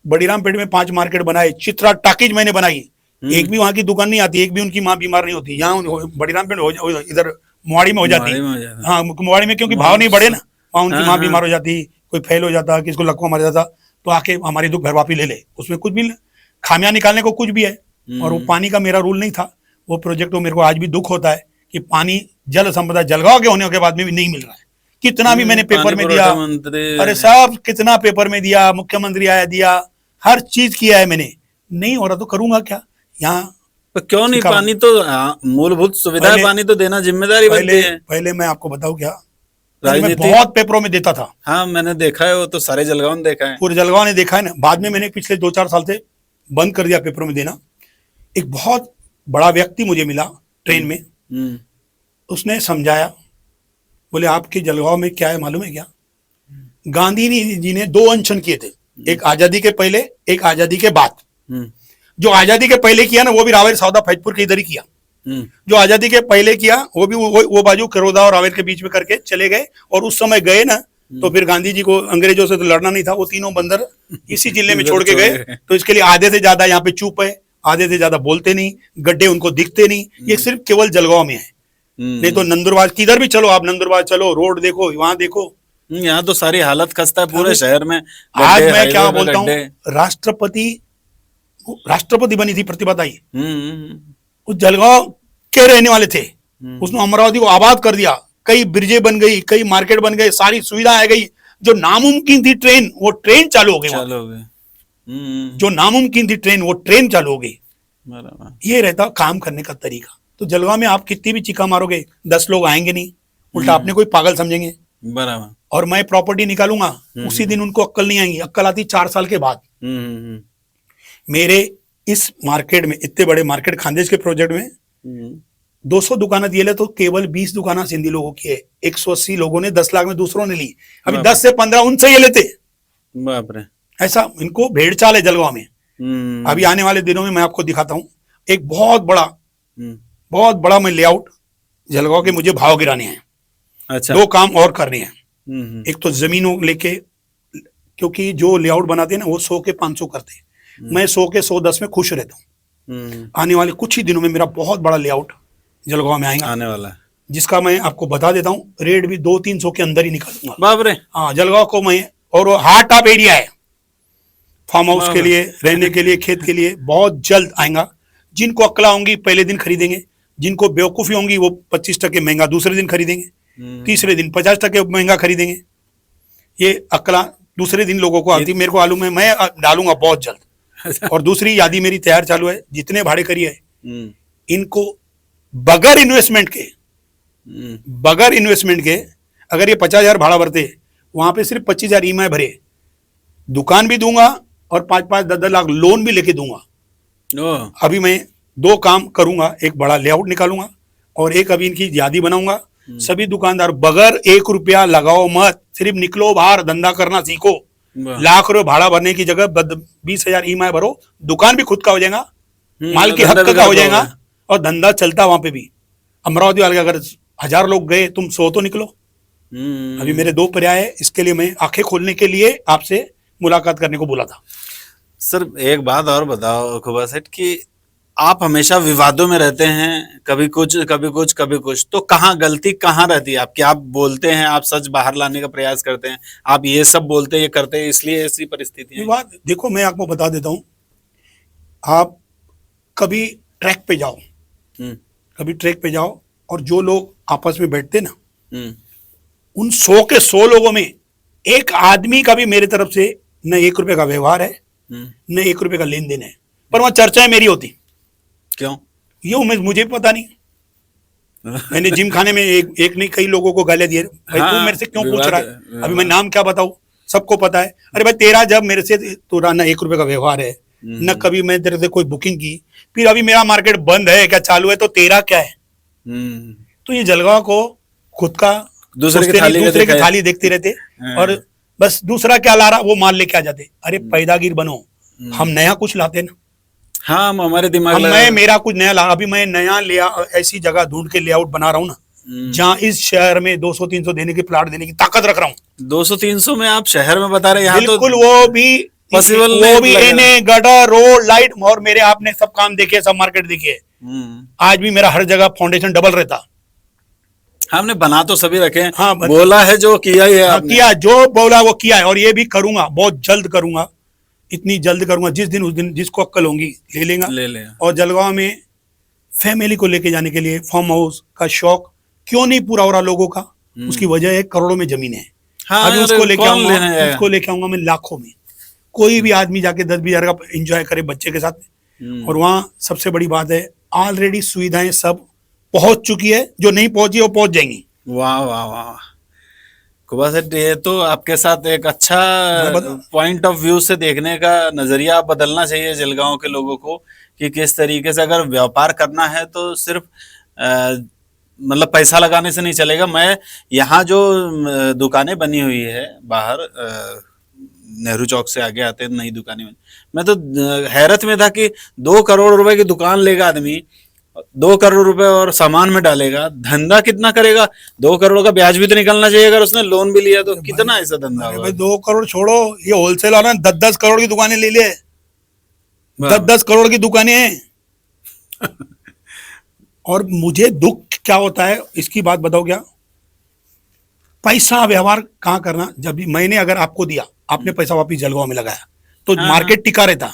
S3: बड़ीरामपेट में 5 मार्केट बनाए, चित्रा टाकीज मैंने बनाई। एक भी वहां की दुकान नहीं आती, एक भी उनकी माँ बीमार नहीं होती। यहाँ बड़ीरामपेट इधर मोहाड़ी में हो जाती। हाँ, मोहाड़ी में क्योंकि भाव नहीं बढ़े ना, वहाँ उनकी माँ बीमार हो जाती, कोई फेल हो जाता, किसको लकवा मर जाता, तो आके हमारी दुख घर वापी ले ले। उसमें कुछ भी खामियां निकालने को कुछ भी है। और वो पानी का मेरा रूल नहीं था वो प्रोजेक्ट। तो मेरे को आज भी दुख होता है कि पानी जल संपदा जलगांव के होने के बाद में भी नहीं मिल रहा है। कितना भी मैंने पेपर में दिया, अरे सब कितना पेपर में दिया, मुख्यमंत्री आया दिया, हर चीज किया है मैंने, नहीं हो रहा तो करूंगा क्या। यहाँ
S2: तो क्यों नहीं? पानी तो मूलभूत सुविधा है, पानी तो देना जिम्मेदारी बनती है।
S3: पहले मैं आपको बताऊं क्या, मैं
S2: राजनीति
S3: बहुत पेपरों में देता था।
S2: हाँ, मैंने देखा है, वो तो सारे जलगांव ने देखा है।
S3: पूरे जलगांव ने देखा है ना। बाद में मैंने पिछले 2-4 साल से बंद कर दिया पेपरों में देना। एक बहुत बड़ा व्यक्ति मुझे मिला ट्रेन में, उसने समझाया, बोले आपके जलगांव में क्या है मालूम है क्या, गांधी जी ने 2 अनशन किए थे, एक आजादी के पहले, एक आजादी के बाद। जो आजादी के पहले किया ना, वो भी रावेर सौदा फैजपुर के इधर ही किया। जो आजादी के पहले किया वो भी वो बाजू करोदा और रावेर के बीच में करके चले गए। और उस समय गए ना, तो फिर गांधी जी को अंग्रेजों से तो लड़ना नहीं था, वो तीनों बंदर इसी जिले में छोड़ के गए। तो इसके लिए आधे से ज्यादा यहाँ पे चुप है, आधे से ज्यादा बोलते नहीं, गड्ढे उनको दिखते नहीं। ये सिर्फ केवल जलगांव में है, नहीं तो नंदुरबार किधर भी चलो आप, नंदुरबार चलो, रोड देखो, वहां देखो,
S2: यहाँ तो सारी हालत खस्ता है पूरे शहर में।
S3: आज मैं क्या बोलता हूँ, राष्ट्रपति बनी थी प्रतिभा ताई, उस जलगांव के रहने वाले थे, उसने अमरावती को आबाद कर दिया, कई ब्रिजें बन गई, कई मार्केट बन गए, सारी सुविधा आ गई। जो नामुमकिन थी ट्रेन, वो ट्रेन चालू हो गई। जो नामुमकिन थी ट्रेन, वो ट्रेन चालू हो गई। ये रहता काम करने का तरीका। तो जलगांव में आप कितनी भी चिका मारोगे, 10 लोग आएंगे नहीं, उल्टा आपने कोई पागल समझेंगे।
S2: बराबर।
S3: और मैं प्रॉपर्टी निकालूंगा, उसी दिन उनको अक्कल नहीं आएगी, अक्कल आती 4 साल के बाद। मेरे इस मार्केट में, इतने बड़े मार्केट खानदेश के प्रोजेक्ट में 200 दुकानें दिए ले, तो केवल 20 दुकानें सिंधी लोगों की है। 180 लोगों ने 10 लाख में दूसरों ने ली। अभी 10 से 15 उनसे ये लेते।
S2: बाप रे,
S3: ऐसा इनको भेड़ चाल है जलगांव में। अभी आने वाले दिनों में मैं आपको दिखाता हूँ एक बहुत बड़ा मैं लेआउट जलगांव के, मुझे भाव गिराने हैं।
S2: अच्छा।
S3: 2 काम और करने हैं। एक तो जमीनों लेके, क्योंकि जो लेआउट बनाते हैं ना, वो 100 के 500 करते हैं। मैं 100 के 110 में खुश रहता हूँ। आने वाले कुछ ही दिनों में मेरा बहुत बड़ा लेआउट जलगांव में आएगा,
S2: आने वाला है,
S3: जिसका मैं आपको बता देता हूँ, रेट भी 200-300 के अंदर ही निकालूंगा।
S2: बाप रे।
S3: हाँ, जलगांव को मैं, और वो हार्ट ऑफ एरिया है, फार्म हाउस के लिए, रहने के लिए, खेत के लिए बहुत जल्द आएगा। जिनको अक्ला होंगी पहले दिन खरीदेंगे, जिनको बेवकूफी होंगी वो 25% महंगा दूसरे दिन खरीदेंगे, तीसरे दिन 50% महंगा खरीदेंगे। ये अक्ला दूसरे दिन लोगों को आती, मेरे को मालूम है, मैं डालूंगा बहुत जल्द। और दूसरी यादी मेरी तैयार चालू है, जितने भाड़े करिए इनको बगैर इन्वेस्टमेंट के, अगर ये 50,000 भाड़ा भरते, वहां पे सिर्फ 25,000 ईएमआई भरे, दुकान भी दूंगा और 5-5, 10-10 लाख लोन भी लेके दूंगा। अभी मैं 2 काम करूंगा, एक बड़ा लेआउट निकालूंगा और एक अभी इनकी यादी बनाऊंगा। सभी दुकानदार बगैर 1 रुपया लगाओ मत, सिर्फ निकलो बाहर, धंधा करना सीखो। लाख रुपए भाड़ा भरने की जगह 20,000 ईएमआई भरो, दुकान भी खुद का हो जाएगा, माल के हक का हो जाएगा और धंधा चलता वहां पे भी। अमरावती वाले अगर 1000 लोग गए, तुम 100 तो निकलो। अभी मेरे 2 पर्याय है, इसके लिए मैं आंखें खोलने के लिए आपसे मुलाकात करने को बोला था।
S2: सर एक बात और बताओ खुबा सेठ, कि आप हमेशा विवादों में रहते हैं, कभी कुछ कभी कुछ कभी कुछ, तो कहाँ गलती कहाँ रहती है आपकी? आप बोलते हैं, आप सच बाहर लाने का प्रयास करते हैं, आप ये सब बोलते ये करते हैं, इसलिए ऐसी परिस्थिति है।
S3: विवाद देखो, मैं आपको बता देता हूँ, आप कभी ट्रैक पे जाओ और जो लोग आपस में बैठते ना, उन 100 के 100 लोगों में एक आदमी का भी मेरे तरफ से न 1 रुपए का व्यवहार है, न 1 रुपए का लेन देन है, पर वहां चर्चाएं मेरी होती।
S2: क्यों?
S3: ये मुझे भी पता नहीं। मैंने जिम खाने में एक नहीं कई लोगों को गालियां दी, भाई तू मेरे से क्यों पूछ रहा है, अभी मैं नाम क्या बताऊं, सबको पता है। अरे भाई तेरा जब मेरे से तो ना 1 रुपए का व्यवहार है, न कभी मैं तेरे से कोई बुकिंग की, फिर अभी मेरा मार्केट बंद है क्या चालू है, तो तेरा क्या है। तो ये जलगांव को खुद का दूसरे की थाली देखते रहते और बस दूसरा क्या ला रहा वो माल लेके आ जाते। अरे पैदागिर बनो, हम नया कुछ लाते ना।
S2: हाँ, हमारे दिमाग
S3: मैं मेरा कुछ नया ला, अभी मैं नया ले ऐसी जगह ढूंढ के लेआउट बना रहा हूँ ना जहाँ इस शहर में 200-300 देने की प्लाट देने की ताकत रख रहा हूँ।
S2: 200-300 में आप शहर में बता रहे हैं, यहाँ
S3: बिल्कुल
S2: तो
S3: वो भी
S2: पॉसिबल
S3: वो भी एने गटर रोड लाइट, और मेरे आपने सब काम देखे, सब मार्केट देखे। आज भी मेरा हर जगह फाउंडेशन डबल रहता।
S2: हमने बना तो सभी रखे हैं,
S3: हाँ,
S2: बोला है जो किया ही है आपने।
S3: किया जो बोला वो किया है, और ये भी करूंगा, बहुत जल्द करूंगा, इतनी जल्द करूंगा जिस दिन जिसको अक्कल होंगी ले लेगा। और जलगांव में फैमिली को लेके जाने के लिए फार्म हाउस का शौक क्यों नहीं पूरा हो रहा लोगों का, उसकी वजह है करोड़ों में जमीन है।
S2: हाँ,
S3: अभी उसको लेके आऊंगा मैं लाखों में, कोई भी आदमी जाके 10-20 हजार का एंजॉय करे बच्चे के साथ में। और वहाँ सबसे बड़ी बात है ऑलरेडी सुविधाएं सब पहुंच चुकी है, जो नहीं पहुंची वो पहुंच जाएंगी।
S2: वाह वाह वाह कुबा सेठ, ये तो आपके साथ एक अच्छा पॉइंट ऑफ व्यू से देखने का नजरिया बदलना चाहिए जलगांव के लोगों को, कि किस तरीके से अगर व्यापार करना है तो सिर्फ मतलब पैसा लगाने से नहीं चलेगा। मैं यहाँ जो दुकानें बनी हुई है बाहर नेहरू चौक से आगे आते हैं नई दुकानें, मैं तो हैरत में था कि 2 करोड़ रुपए की दुकान लेगा आदमी, 2 करोड़ रुपए और सामान में डालेगा, धंधा कितना करेगा। 2 करोड़ का ब्याज भी तो निकलना चाहिए, अगर उसने लोन भी लिया तो कितना ऐसा धंधा होगा।
S3: भाई 2 करोड़ छोड़ो, ये होलसेल वाला 10-10 करोड़ की दुकानें ले ले, 10-10 करोड़ की दुकानें हैं। और मुझे दुख क्या होता है इसकी बात बताओ, क्या पैसा व्यवहार कहाँ करना। जब भी मैंने अगर आपको दिया, आपने पैसा वापिस जलगांव में लगाया तो मार्केट टिका रहता,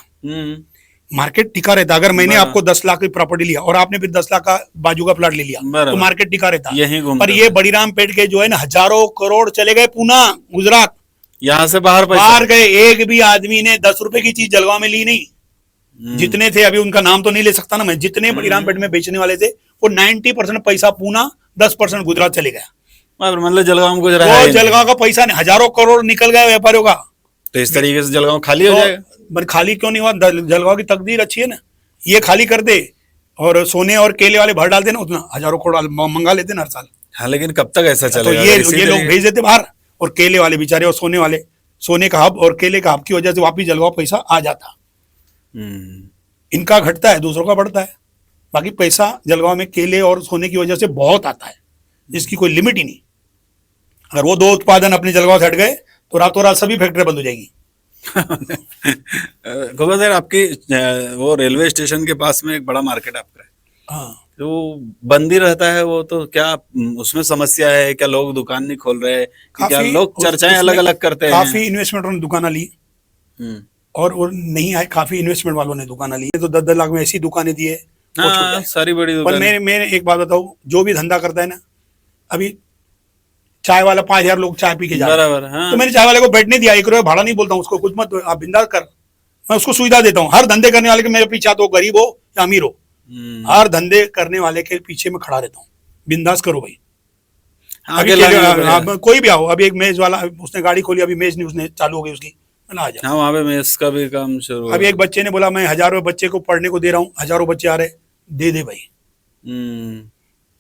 S3: मार्केट टिका रहता। अगर मैंने आपको 10 लाख की प्रॉपर्टी लिया और आपने फिर 10 लाख का बाजू का प्लाट ले लिया तो मार्केट टिका रहता। पर ये बड़ीराम पेट के जो है ना हजारों करोड़ चले गए पूना गुजरात,
S2: यहाँ से बाहर
S3: गए। एक भी आदमी ने 10 रुपए की चीज जलगांव में ली नहीं। जितने थे, अभी उनका नाम तो नहीं ले सकता ना मैं, जितने बड़ीराम पेट में बेचने वाले थे वो 90% पैसा पूना, 10% गुजरात चले गया।
S2: मतलब जलगांव को
S3: जलगांव का पैसा नहीं, हजारों करोड़ निकल गया व्यापारियों का।
S2: तो इस तरीके से जलगांव खाली हो जाएगा।
S3: पर खाली क्यों नहीं हुआ, जलगांव की तकदीर अच्छी है ना। ये खाली कर दे और सोने और केले वाले भर डालते ना, उतना हजारों करोड़ मंगा लेते ना हर साल।
S2: हाँ, लेकिन कब तक ऐसा चलेगा।
S3: तो ये लोग भेज देते बाहर, और केले वाले बेचारे और सोने वाले, सोने का हब और केले का हब की वजह से वापिस जलगांव पैसा आ जाता। इनका घटता है, दूसरों का बढ़ता है। बाकी पैसा जलगांव में केले और सोने की वजह से बहुत आता है, जिसकी कोई लिमिट ही नहीं। अगर वो 2 उत्पादन अपने जलगांव से हट गए तो रातों रात सभी फैक्ट्री बंद हो जाएगी।
S2: गोबा सर, आपकी वो रेलवे स्टेशन के पास में एक बड़ा मार्केट आपका है।
S3: हाँ,
S2: तो बंद ही रहता है वो, तो क्या उसमें समस्या है, क्या लोग दुकान नहीं खोल रहे, क्या लोग चर्चाएं अलग अलग करते हैं।
S3: काफी इन्वेस्टमेंट ने दुकान ली और नहीं आए, काफी इन्वेस्टमेंट वालों ने दुकान ली, तो 10-10 लाख में ऐसी दुकानें दी है।
S2: सारी बड़ी
S3: दुकान। पर मेरे एक बात बताऊं, जो भी धंधा करता है ना, अभी चाय वाला 5,000 लोग चाय पी के जा रहे हैं, हाँ। तो मैंने चाय वाले को बैठने दिया, 1 रुपया भाड़ा नहीं बोलता हूँ उसको, कुछ मत, आप बिंदास कर, मैं उसको सुविधा देता हूँ। हर धंधे करने वाले के मेरे पीछे, तो गरीब हो या अमीर हो, हर धंधे करने वाले के पीछे में खड़ा रहता हूँ। बिंदास करो भाई, अभी कोई भी आओ। अभी एक मेज वाला, उसने गाड़ी खोली, अभी मेज नहीं उसने चालू हो गई उसकी, आ जाए।
S2: हाँ, वहाँ पे मेज का भी काम शुरू।
S3: अभी एक बच्चे ने बोला मैं 1000 रुपए बच्चे को पढ़ने को दे रहा हूँ, हजारों बच्चे आ रहे, दे भाई।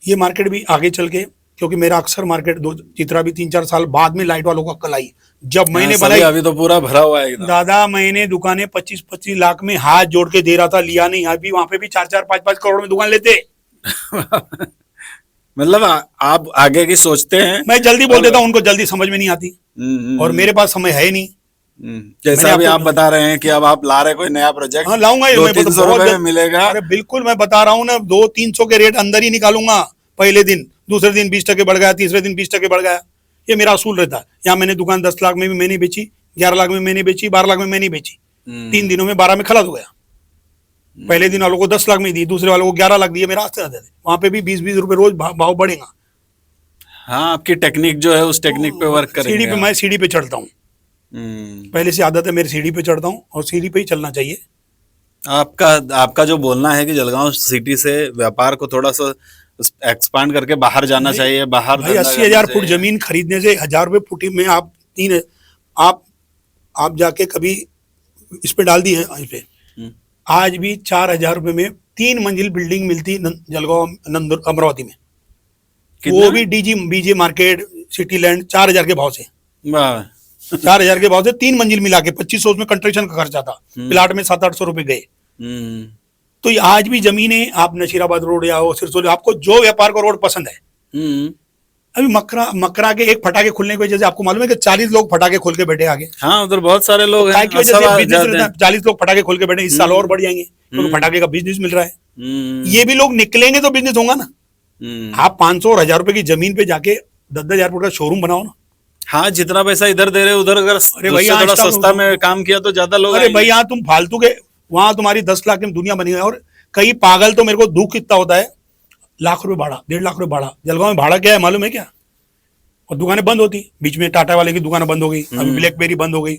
S3: ये मार्केट भी आगे चल के, क्योंकि मेरा अक्सर मार्केट चित्रा भी 3-4 साल बाद में लाइट वालों को अक्ल आई, जब मैंने बनाई।
S2: अभी तो पूरा भरा हुआ है
S3: दादा, मैंने दुकानें 25-25 लाख में हाथ जोड़ के दे रहा था, लिया नहीं। अभी वहां पे भी 4-4, 5-5 करोड़ में दुकान लेते।
S2: मतलब आप आगे की सोचते हैं।
S3: मैं जल्दी बोल देता हूँ, उनको जल्दी समझ में नहीं आती, और मेरे पास समय है नहीं।
S2: जैसा अभी आप बता रहे हैं कि अब आप ला रहे कोई नया प्रोजेक्ट।
S3: हाँ, लाऊंगा,
S2: 200-300 रुपए में मिलेगा।
S3: अरे बिल्कुल, मैं बता रहा हूँ ना, 200-300 के रेट अंदर ही निकालूंगा। पहले दिन, दूसरे दिन 20% बढ़ गया, तीसरे दिन 20% बढ़ गया। ये मेरा असूल रहता है। यहाँ मैंने दुकान 10 लाख में भी मैंने बेची, 11 लाख में मैंने बेची, 12 लाख में मैंने बेची। 3 दिनों में 12 में खलास हो गया। पहले दिन वालों को 10 लाख में दी, दूसरे वालों को 11 लाख दिए, मेरा आस्ते आते थे। वहां पे भी 20-20 रुपए रोज भाव बढ़ेगा।
S2: हाँ, आपकी टेक्निक जो है उस टेक्निक पे वर्क करेंगे
S3: सीढ़ी पे,
S2: आप।
S3: मैं सीढ़ी पे चढ़ता हूँ, पहले से आदत है मेरी, सीढ़ी पे चढ़ता हूँ और सीढ़ी पे ही चलना चाहिए।
S2: आपका आपका जो बोलना है कि जलगांव सिटी से व्यापार को थोड़ा सा एक्सपांड करके बाहर जाना चाहिए, बाहर
S3: भाई
S2: धंधा
S3: 80,000
S2: करना
S3: फुट
S2: चाहिए।
S3: जमीन खरीदने से 1,000 रुपये फुट में आप तीन, आप आप जाके कभी इस पे डाल दिए इस पे, आज भी 4,000 रुपये में 3 मंजिल बिल्डिंग मिलती जलगांव अमरावती में,
S2: कितना?
S3: वो भी डीजी बीजे मार्केट सिटी लैंड 4,000 के भाव से,
S2: वाह।
S3: 4,000 के भाव से 3 मंजिल मिला के 2,500 उसमें कंस्ट्रक्शन का खर्चा था, प्लाट में 700-800 रुपए गए।
S2: हम्म,
S3: तो ये आज भी जमीनें, आप नशीराबाद रोड या सिरसोली, आपको जो व्यापार का रोड पसंद है,
S2: हम्म।
S3: अभी मकरा के एक फटाके खुलने की वजह से आपको मालूम है कि 40 लोग फटाके खोल के बैठे आगे,
S2: हाँ, उधर बहुत सारे लोग हैं,
S3: काय की वजह
S2: सब
S3: से
S2: आ
S3: बिजनेस
S2: जाते
S3: रहता
S2: हैं।
S3: है, 40 लोग फटाके खोल के बैठे, इस साल और बढ़ जाएंगे क्योंकि फटाके का बिजनेस मिल रहा है। ये भी लोग निकलेंगे तो बिजनेस होगा ना। आप 500 और 1,000 रुपए की जमीन पे जाके 10,000 रुपए का शोरूम बनाओ ना।
S2: हाँ, जितना पैसा इधर दे रहे उधर अगर
S3: अरे भाई,
S2: उससे थोड़ा
S3: आज तक-
S2: सस्ता में काम किया तो ज्यादा लोग
S3: अरे
S2: आएंगे।
S3: भाई, यहाँ तुम फालतू के, वहां तुम्हारी 10 लाख में दुनिया बनी है। और कई पागल, तो मेरे को दुख कितना होता है, लाख रुपए भाड़ा, 1.5 लाख रुपए भाड़ा। जलगांव में भाड़ा क्या है मालूम है क्या? और दुकानें बंद होती, बीच में टाटा वाले की दुकान बंद हो गई, अभी ब्लैकबेरी बंद हो गई,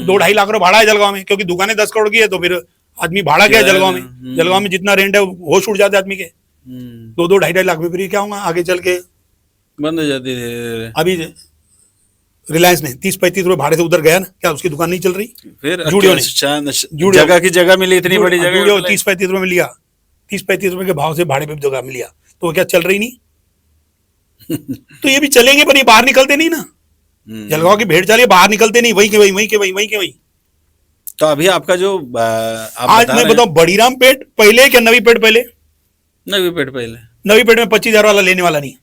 S3: 2-2.5 लाख रुपए भाड़ा है जलगांव में, क्योंकि दुकानें 10 करोड़ की है, तो फिर आदमी भाड़ा क्या है जलगांव में? जलगांव में जितना रेंट है होश उड़ जाते आदमी के, 2-2, 2.5 लाख में फिर क्या होगा आगे चल के?
S2: बंद हो जाती है
S3: अभी रिलायंस ने 30-35 रुपए भाड़े से उधर गया ना, क्या उसकी दुकान नहीं चल रही?
S2: फिर
S3: जूडियो ने, जूडियो।
S2: जगह की जगह मिली, इतनी बड़ी
S3: जूडियो
S2: जगह
S3: 30-35 रुपए में लिया, 30-35 रुपए के भाव से भाड़े पे जगह मिल लिया, तो वो क्या चल रही नहीं? तो ये भी चलेंगे, पर ये बाहर निकलते नहीं ना। जलगांव की भेड़ चाल बाहर निकलते नहीं, वहीं के वहीं, वहीं के वहीं, वहीं के वहीं।
S2: तो अभी आपका जो आप
S3: आज
S2: बता
S3: मैं
S2: रहे हैं-
S3: बताऊं, बड़ीराम पेट पहले क्या नवी पेट पहले?
S2: नवी पेट पहले,
S3: नवी पेट में 25,000 वाला लेने वाला नहीं,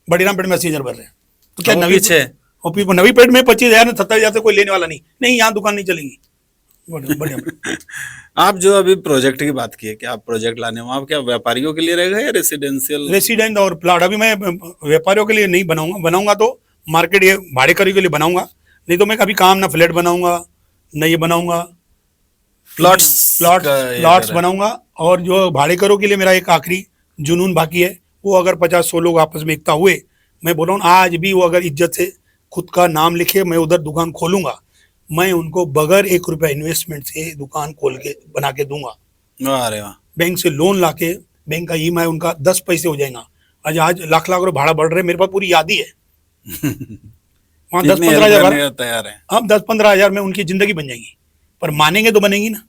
S3: बड़ीराम पेट में 80,000 भर रहे हैं। तो क्या
S2: वो
S3: नवी
S2: पीछे?
S3: और नवी पेट में 25,000 27,000 से कोई लेने वाला नहीं, नहीं यहाँ दुकान नहीं चलेंगी। बढ़िया।
S2: आप जो अभी प्रोजेक्ट की बात की है कि आप प्रोजेक्ट लाने हो, आप क्या व्यापारियों के लिए रहेगा या रेसिडेंशियल?
S3: रेसिडेंट और प्लाट अभी मैं व्यापारियों के लिए नहीं बनाऊंगा, बनाऊंगा तो मार्केट ये भाड़ेकरी के लिए बनाऊंगा, नहीं तो मैं कभी काम ना फ्लैट बनाऊंगा ना ये बनाऊंगा, प्लॉट्स बनाऊंगा। और जो भाड़ेकरों के लिए मेरा एक आखिरी जुनून बाकी है, वो अगर 50-100 लोग आपस में एकता हुए, मैं बोल रहा हूँ आज भी वो अगर इज्जत से खुद का नाम लिखे, मैं उधर दुकान खोलूंगा, मैं उनको बगैर 1 रुपया इन्वेस्टमेंट से दुकान खोल के बना के दूंगा।
S2: अरे वाह।
S3: बैंक से लोन लाके, बैंक का ईएमआई उनका 10 पैसे हो जाएगा। आज लाख रुपए भाड़ा बढ़ रहे, मेरे पास पूरी यादी है। वहाँ 10-15 हजार,
S2: तैयार है।
S3: हम 10-15 हजार में उनकी जिंदगी बन जाएगी, पर मानेंगे तो बनेगी ना।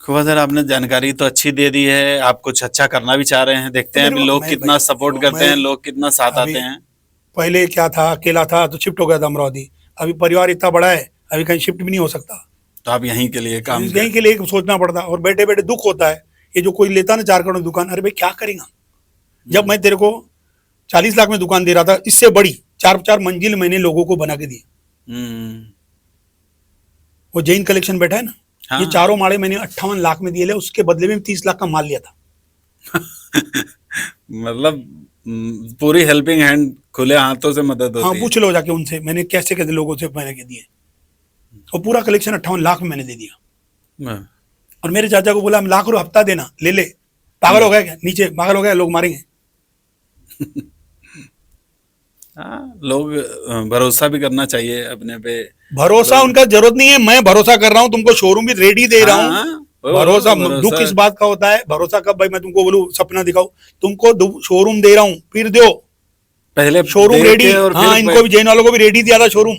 S2: खूब सर, आपने जानकारी तो अच्छी दे दी है, आप कुछ अच्छा करना भी चाह रहे हैं, देखते हैं अभी लोग कितना सपोर्ट करते हैं, लोग कितना साथ आते हैं।
S3: पहले क्या था, अकेला था तो शिफ्ट हो गया था अमरावती, अभी परिवार इतना बड़ा है, अभी कहीं शिफ्ट भी नहीं हो सकता,
S2: तो आप यहीं के लिए काम
S3: यहीं के लिए सोचना पड़ता। और बैठे बैठे दुख होता है, ये जो कोई लेता ना 4 करोड़ दुकान, अरे भाई क्या करेगा? जब मैं तेरे को 40 लाख में दुकान दे रहा था, इससे बड़ी 4 मंजिल मैंने लोगों को बना के दी। वो जैन कलेक्शन बैठा है ना,
S2: हाँ।
S3: ये 4 माड़े मैंने 58 लाख में दिए, उसके बदले में 30 लाख का माल लिया था।
S2: मतलब पूरी हेल्पिंग हैंड, खुले हाथों से मदद
S3: हाँ,
S2: होती है।
S3: पूछ लो जाके उनसे, मैंने कैसे कैसे लोगों से मैंने दिए, और पूरा कलेक्शन 58 लाख में मैंने दे दिया।
S2: हाँ।
S3: और मेरे चाचा को बोला, हम लाख रुपए हफ्ता देना, ले ले। पागल हो गया क्या? नीचे पागल हो गया, लोग मारेंगे।
S2: हाँ, लोग भरोसा भी करना चाहिए अपने पे।
S3: भरोसा उनका जरूरत नहीं है, मैं भरोसा कर रहा हूँ तुमको, शोरूम भी रेडी दे रहा हूँ।
S2: हाँ,
S3: भरोसा दुख इस बात का होता है, भरोसा कब भाई मैं तुमको बोलूं सपना दिखाऊं, तुमको शोरूम दे रहा हूँ, फिर दो
S2: पहले
S3: शोरूम
S2: दे
S3: रेडी।
S2: के और
S3: हाँ,
S2: फिर
S3: इनको भी, जैन वालों को भी रेडी दिया था शोरूम,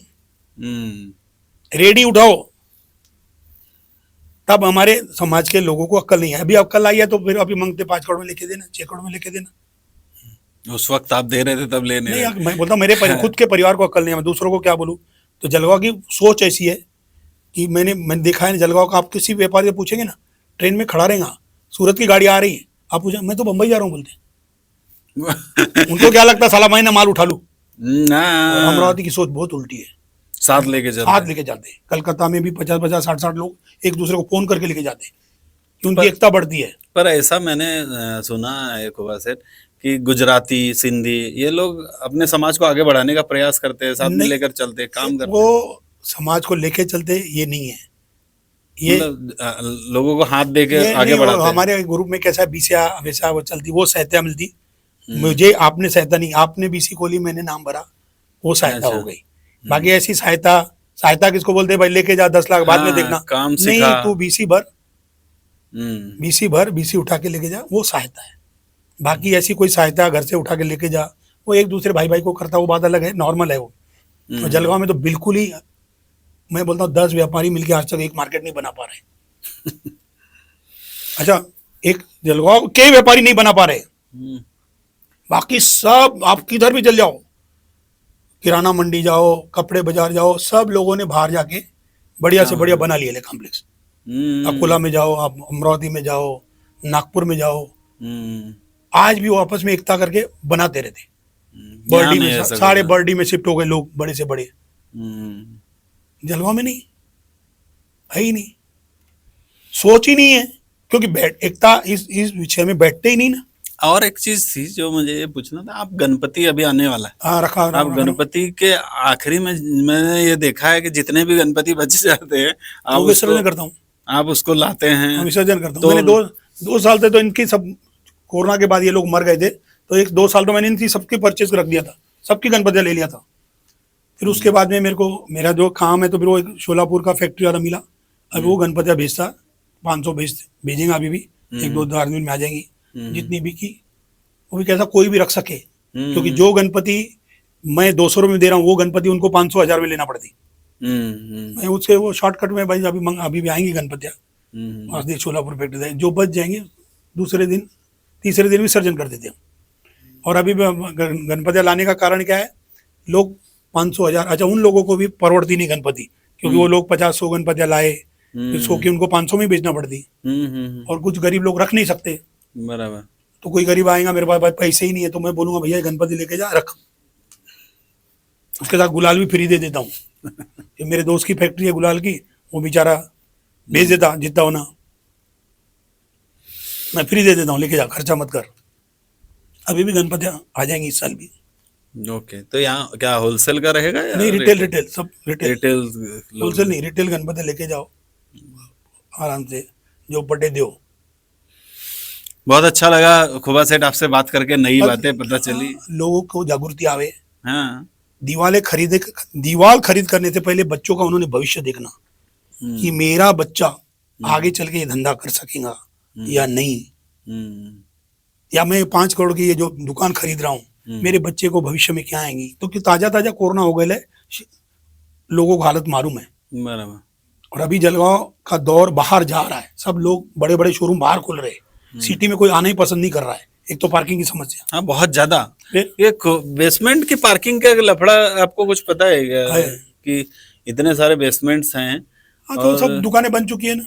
S3: रेडी उठाओ। तब हमारे समाज के लोगों को अक्ल नहीं है, अभी अक्ल आई है तो फिर अभी मांगते 5 करोड़ में लेके देना, 6 करोड़ में लेके देना।
S2: उस वक्त आप दे रहे थे तब लेने
S3: नहीं,
S2: रहे।
S3: मैं बोलता हूँ मेरे खुद के परिवार को अक्ल नहीं है, मैं दूसरों को क्या बोलूँ। तो जलगांव की सोच ऐसी है कि मैंने देखा है जलगांव का, आप किसी व्यापारी से पूछेंगे ना, ट्रेन में खड़ा रहेगा, सूरत की गाड़ी आ रही है, आप पूछे मैं तो बंबई जा रहा हूँ बोलते। उनको क्या लगता है साला मैं ना माल उठा लूं।
S2: ना,
S3: अमरावती की सोच बहुत उल्टी है,
S2: साथ लेके
S3: साथ लेके जाते। कलकत्ता में भी 50-50, 60-60 लोग एक दूसरे को फोन करके लेके जाते, कि उनकी एकता बढ़ती है।
S2: पर ऐसा मैंने सुना है खुबा सेठ कि गुजराती, सिंधी, ये लोग अपने समाज को आगे बढ़ाने का प्रयास करते हैं, साथ में लेकर चलते हैं, काम करते हैं।
S3: वो समाज को लेके चलते, ये नहीं है, ये
S2: लोगों को हाथ दे के आगे
S3: नहीं,
S2: बढ़ाते हैं।
S3: हमारे ग्रुप में कैसा है, बीसिया वैसा वो चलती, वो सहत्या मिलती, मुझे आपने सहायता नहीं, आपने बीसी खोली, मैंने नाम भरा, वो सहायता
S2: अच्छा।
S3: हो गई। बाकी ऐसी सहायता, सहायता किसको बोलते हैं भाई, लेके जा 10 लाख बाद में
S2: हाँ,
S3: देखना,
S2: काम
S3: नहीं
S2: सिखा।
S3: तू बीसी भर,
S2: हम्म,
S3: बीसी भर, बीसी उठा के लेके जा, वो सहायता है। बाकी ऐसी कोई सहायता घर से उठा के लेके जा, वो एक दूसरे भाई भाई को करता, वो बात अलग है, नॉर्मल है वो। और जलगांव में तो बिल्कुल ही, मैं बोलता हूँ 10 व्यापारी मिलके आज तक एक मार्केट नहीं बना पा रहे। अच्छा, एक जलगांव के व्यापारी नहीं बना पा रहे,
S2: हम्म,
S3: बाकी सब आप किधर भी चल जाओ, किराना मंडी जाओ, कपड़े बाजार जाओ, सब लोगों ने बाहर जाके बढ़िया से बढ़िया बना लिए कॉम्प्लेक्स। अकोला में जाओ, आप अमरावती में जाओ, नागपुर में जाओ,
S2: हम्म,
S3: आज भी वो आपस में एकता करके बनाते रहते।
S2: यहाँ
S3: बर्डी
S2: नहीं
S3: में
S2: ऐसा
S3: सारे
S2: कुछ।
S3: बर्डी में शिफ्ट हो गए लोग, बड़े से बड़े। जलगांव में नहीं है, ही नहीं, सोच ही नहीं है, क्योंकि बैठ एकता इस विषय में बैठते ही नहीं ना।
S2: और एक चीज थी जो मुझे ये पूछना था, आप गणपति अभी आने वाला है,
S3: हाँ, रखा
S2: आप गणपति के आखिरी में मैंने ये देखा है कि जितने भी गणपति बच जाते हैं आप
S3: वो विसर्जन
S2: उसको
S3: करता हूँ,
S2: आप उसको लाते
S3: हाँ,
S2: हैं।
S3: विसर्जन करता हूँ।
S2: तो
S3: मैंने दो साल से तो इनकी सब, कोरोना के बाद ये लोग मर गए थे, तो 1-2 साल तो मैंने इनकी सबकी परचेज रख दिया था, सबकी गणपति ले लिया था। फिर उसके बाद में मेरे को मेरा जो काम है, तो फिर वो एक शोलापुर का फैक्ट्री वाला मिला, अब वो गणपतियाँ भेजता, 500 भेजेंगे अभी भी, 1-2 आदमी में आ जाएंगी जितनी भी की। वो भी कैसा कोई भी रख सके, क्योंकि जो गणपति मैं 200 रुपये में दे रहा हूँ, वो गणपति उनको 500-1000 में लेना पड़ती। मैं उससे वो शॉर्टकट में भाई, अभी भी आएंगी गणपतियाँ, आज देख शोलापुर फैक्ट्री से जो बच जाएंगे, दूसरे दिन तीसरे दिन विसर्जन कर देते हैं। और अभी भी गणपतियाँ लाने का कारण क्या है, लोग 500-1000, अच्छा उन लोगों को भी परवड़ती नहीं गणपति, क्योंकि वो लोग 50-100 गणपतियाँ लाए, फिर 100 की उनको 500 में बेचना पड़ती। और कुछ गरीब लोग रख नहीं सकते,
S2: बराबर।
S3: तो कोई गरीब आएगा, मेरे पास भाई पैसे ही नहीं है, तो मैं बोलूंगा भैया गणपति लेके जा, रख, उसके साथ गुलाल भी फ्री दे देता हूँ। ये मेरे दोस्त की फैक्ट्री है गुलाल की, वो बेचारा भेज देता जितना होना, मैं फ्री दे देता हूँ, लेके जा, खर्चा मत कर। अभी भी गणपतियाँ आ जाएंगी इस साल भी।
S2: ओके, तो यहाँ क्या होलसेल का रहेगा या
S3: नहीं, रिटेल सब रिटेल,
S2: रिटेल
S3: होलसेल नहीं, रिटेल गणपति लेके जाओ आराम से, जो पटे दो।
S2: बहुत अच्छा लगा खुबा सेठ, आपसे बात करके नई बातें पता चली।
S3: लोगों को जागृति आवे।
S2: हाँ,
S3: दीवार खरीद करने से पहले बच्चों का उन्होंने भविष्य देखना, कि मेरा बच्चा आगे चल के ये धंधा कर सकेगा या नहीं, या मैं 5 करोड़ की ये जो दुकान खरीद रहा हूँ, मेरे बच्चे को भविष्य में क्या आएंगी। तो कि ताजा कोरोना हो गए, लोगों को हालत मालूम है।
S2: बराबर।
S3: और अभी जलगांव का दौर बाहर जा रहा है, सब लोग बड़े बड़े शोरूम बाहर खुल रहे हैं, सिटी में कोई आना ही पसंद नहीं कर रहा है। एक तो पार्किंग की समस्या,
S2: हाँ, बहुत ज्यादा।
S3: फिर
S2: ये बेसमेंट की पार्किंग का लफड़ा आपको कुछ पता है क्या?
S3: है।
S2: कि इतने सारे बेसमेंट्स हैं।
S3: हाँ, तो सब दुकानें बन चुकी है ना,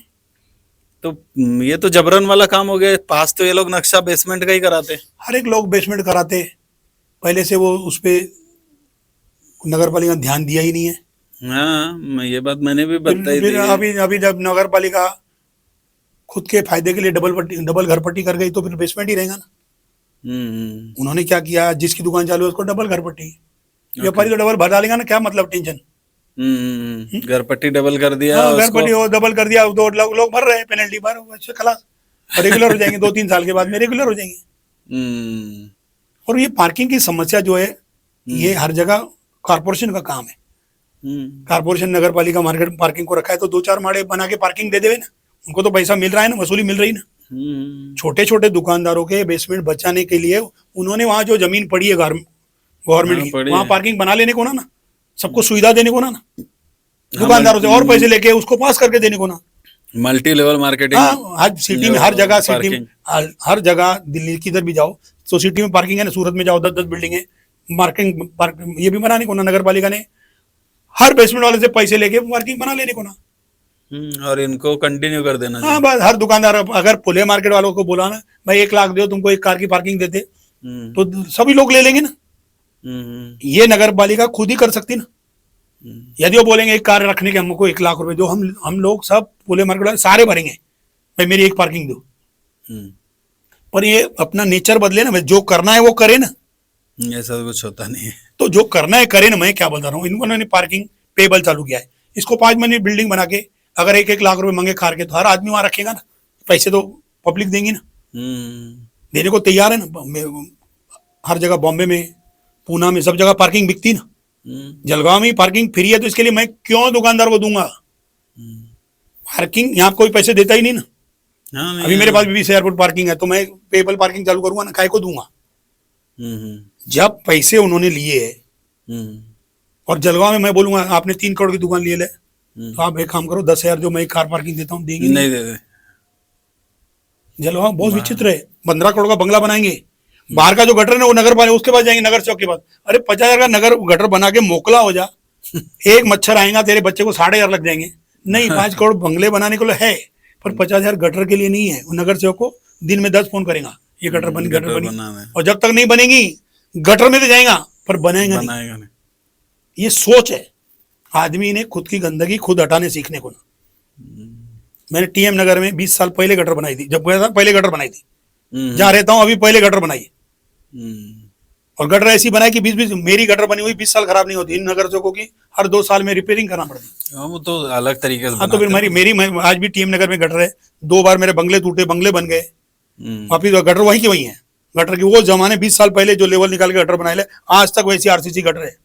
S2: तो ये तो जबरन वाला काम हो गया। पास तो ये लोग नक्शा बेसमेंट का ही कराते।
S3: हर एक लोग बेसमेंट कराते, पहले से वो उस पे नगर पालिका ध्यान दिया ही नहीं है।
S2: हाँ, ये बात मैंने भी बताई
S3: फिर
S2: थी।
S3: अभी जब नगर पालिका खुद के फायदे के लिए डबल घर पट्टी कर गई, तो फिर बेसमेंट ही रहेगा ना। उन्होंने क्या किया, जिसकी दुकान चालू है उसको डबल घर पट्टी, व्यापारी तो डबल भर डालेगा ना, क्या मतलब टेंशन।
S2: घर पट्टी डबल कर दिया।
S3: हाँ, घर
S2: उसको
S3: पट्टी डबल कर दिया, 2 लोग भर रहे हैं, पेनल्टी भर, अच्छा खलास, रेगुलर हो जाएंगे। 2-3 साल के बाद में रेगुलर हो जाएंगे। और ये पार्किंग की समस्या जो है, ये हर जगह कारपोरेशन का काम है। कारपोरेशन नगर पालिका मार्केट पार्किंग को रखा है, तो 2-4 माड़े बना के पार्किंग दे देवे ना, उनको तो पैसा मिल रहा है ना, वसूली मिल रही ना। छोटे छोटे दुकानदारों के बेसमेंट बचाने के लिए उन्होंने वहां जो जमीन पड़ी है गवर्नमेंट की, वहां पार्किंग बना लेने को ना, सबको सुविधा देने को ना, दुकानदारों से और पैसे लेके उसको पास करके देने को ना।
S2: Multi level marketing.
S3: हाँ, हर सिटी में, हर जगह सिटी में, हर जगह दिल्ली किधर भी जाओ तो सिटी में पार्किंग है ना। सूरत में जाओ 10-10 बिल्डिंग है, पार्किंग ये भी बनाने को ना, नगर पालिका ने हर बेसमेंट वाले से पैसे लेके पार्किंग बना लेने को ना।
S2: और इनको कंटिन्यू कर देना।
S3: हाँ, बस हर दुकानदार, अगर फुले मार्केट वालों को बोला ना भाई 1 लाख दो, तुमको 1 कार की पार्किंग देते, तो सभी लोग ले लेंगे ना। ये नगर पालिका खुद ही कर सकती ना। यदि वो बोलेंगे 1 कार रखने के हमको 1 लाख रुपए, जो हम लोग सब फुले मार्केट वाले सारे भरेंगे, भाई मेरी 1 पार्किंग दो। पर ये अपना नेचर बदले ना, जो करना है वो करे ना।
S2: ऐसा कुछ होता नहीं है।
S3: तो जो करना है करे ना। मैं क्या बता रहा हूँ, इन्होंने पार्किंग पेबल चालू किया है, इसको 5 महीने बिल्डिंग बना के अगर 1-1 लाख रुपए मांगे कार के, तो हर आदमी वहां रखेगा ना, पैसे तो पब्लिक देंगी ना, देने को तैयार है ना। हर जगह बॉम्बे में, पूना में, सब जगह पार्किंग बिकती ना। जलगांव में पार्किंग फ्री है, तो इसके लिए मैं क्यों दुकानदार को दूंगा? पार्किंग यहाँ कोई पैसे देता ही नहीं ना।
S2: हाँ,
S3: अभी मेरे पास भी 20 एयरपोर्ट पार्किंग है, तो मैं पेपल पार्किंग चालू करूंगा ना, काय को दूंगा? जब पैसे उन्होंने लिए और जलगांव में मैं बोलूंगा आपने 3 करोड़ की दुकान लिए ले, तो आप एक काम करो 10,000 जो मैं कार पार्किंग देता हूँ देंगे
S2: नहीं दे।
S3: जलगांव बहुत विचित्र है। 15 करोड़ का बंगला बनाएंगे, बाहर का जो गटर है ना वो नगर पालिका उसके पास जाएंगे, नगर चौक के पास। अरे 50,000 का नगर गटर बना के मोकला हो जा, एक मच्छर आएगा तेरे बच्चे को 6,500 लग जाएंगे। नहीं, 5 करोड़ बंगले बनाने के लिए है, पर 50,000 गटर के लिए नहीं है। वो नगर चौक को दिन में 10 फोन करेगा, ये गटर बनी, गटर बनी, और जब तक नहीं बनेगी गटर में तो जाएगा पर बनाएगा नहीं। ये सोच है। आदमी ने खुद की गंदगी खुद हटाने सीखने को ना। मैंने टीएम नगर में 20 साल पहले गटर बनाई थी, जब गया था पहले गटर बनाई थी। जहाँ रहता हूँ अभी पहले गटर बनाई, और गटर ऐसी बनाई कि 20 मेरी गटर बनी हुई 20 साल खराब नहीं होती। इन नगर चौकों की हर 2 साल में रिपेयरिंग करना पड़ती है।
S2: वो तो अलग तरीके से।
S3: हाँ, तो फिर मेरी आज भी टीएम नगर में गटर है। 2 बार मेरे बंगले टूटे, बंगले बन गए, वापिस गटर वही की वही है। गटर की वो जमाने 20 साल पहले जो लेवल निकाल के गटर बनाए ले, आज तक वैसी आरसीसी गटर है।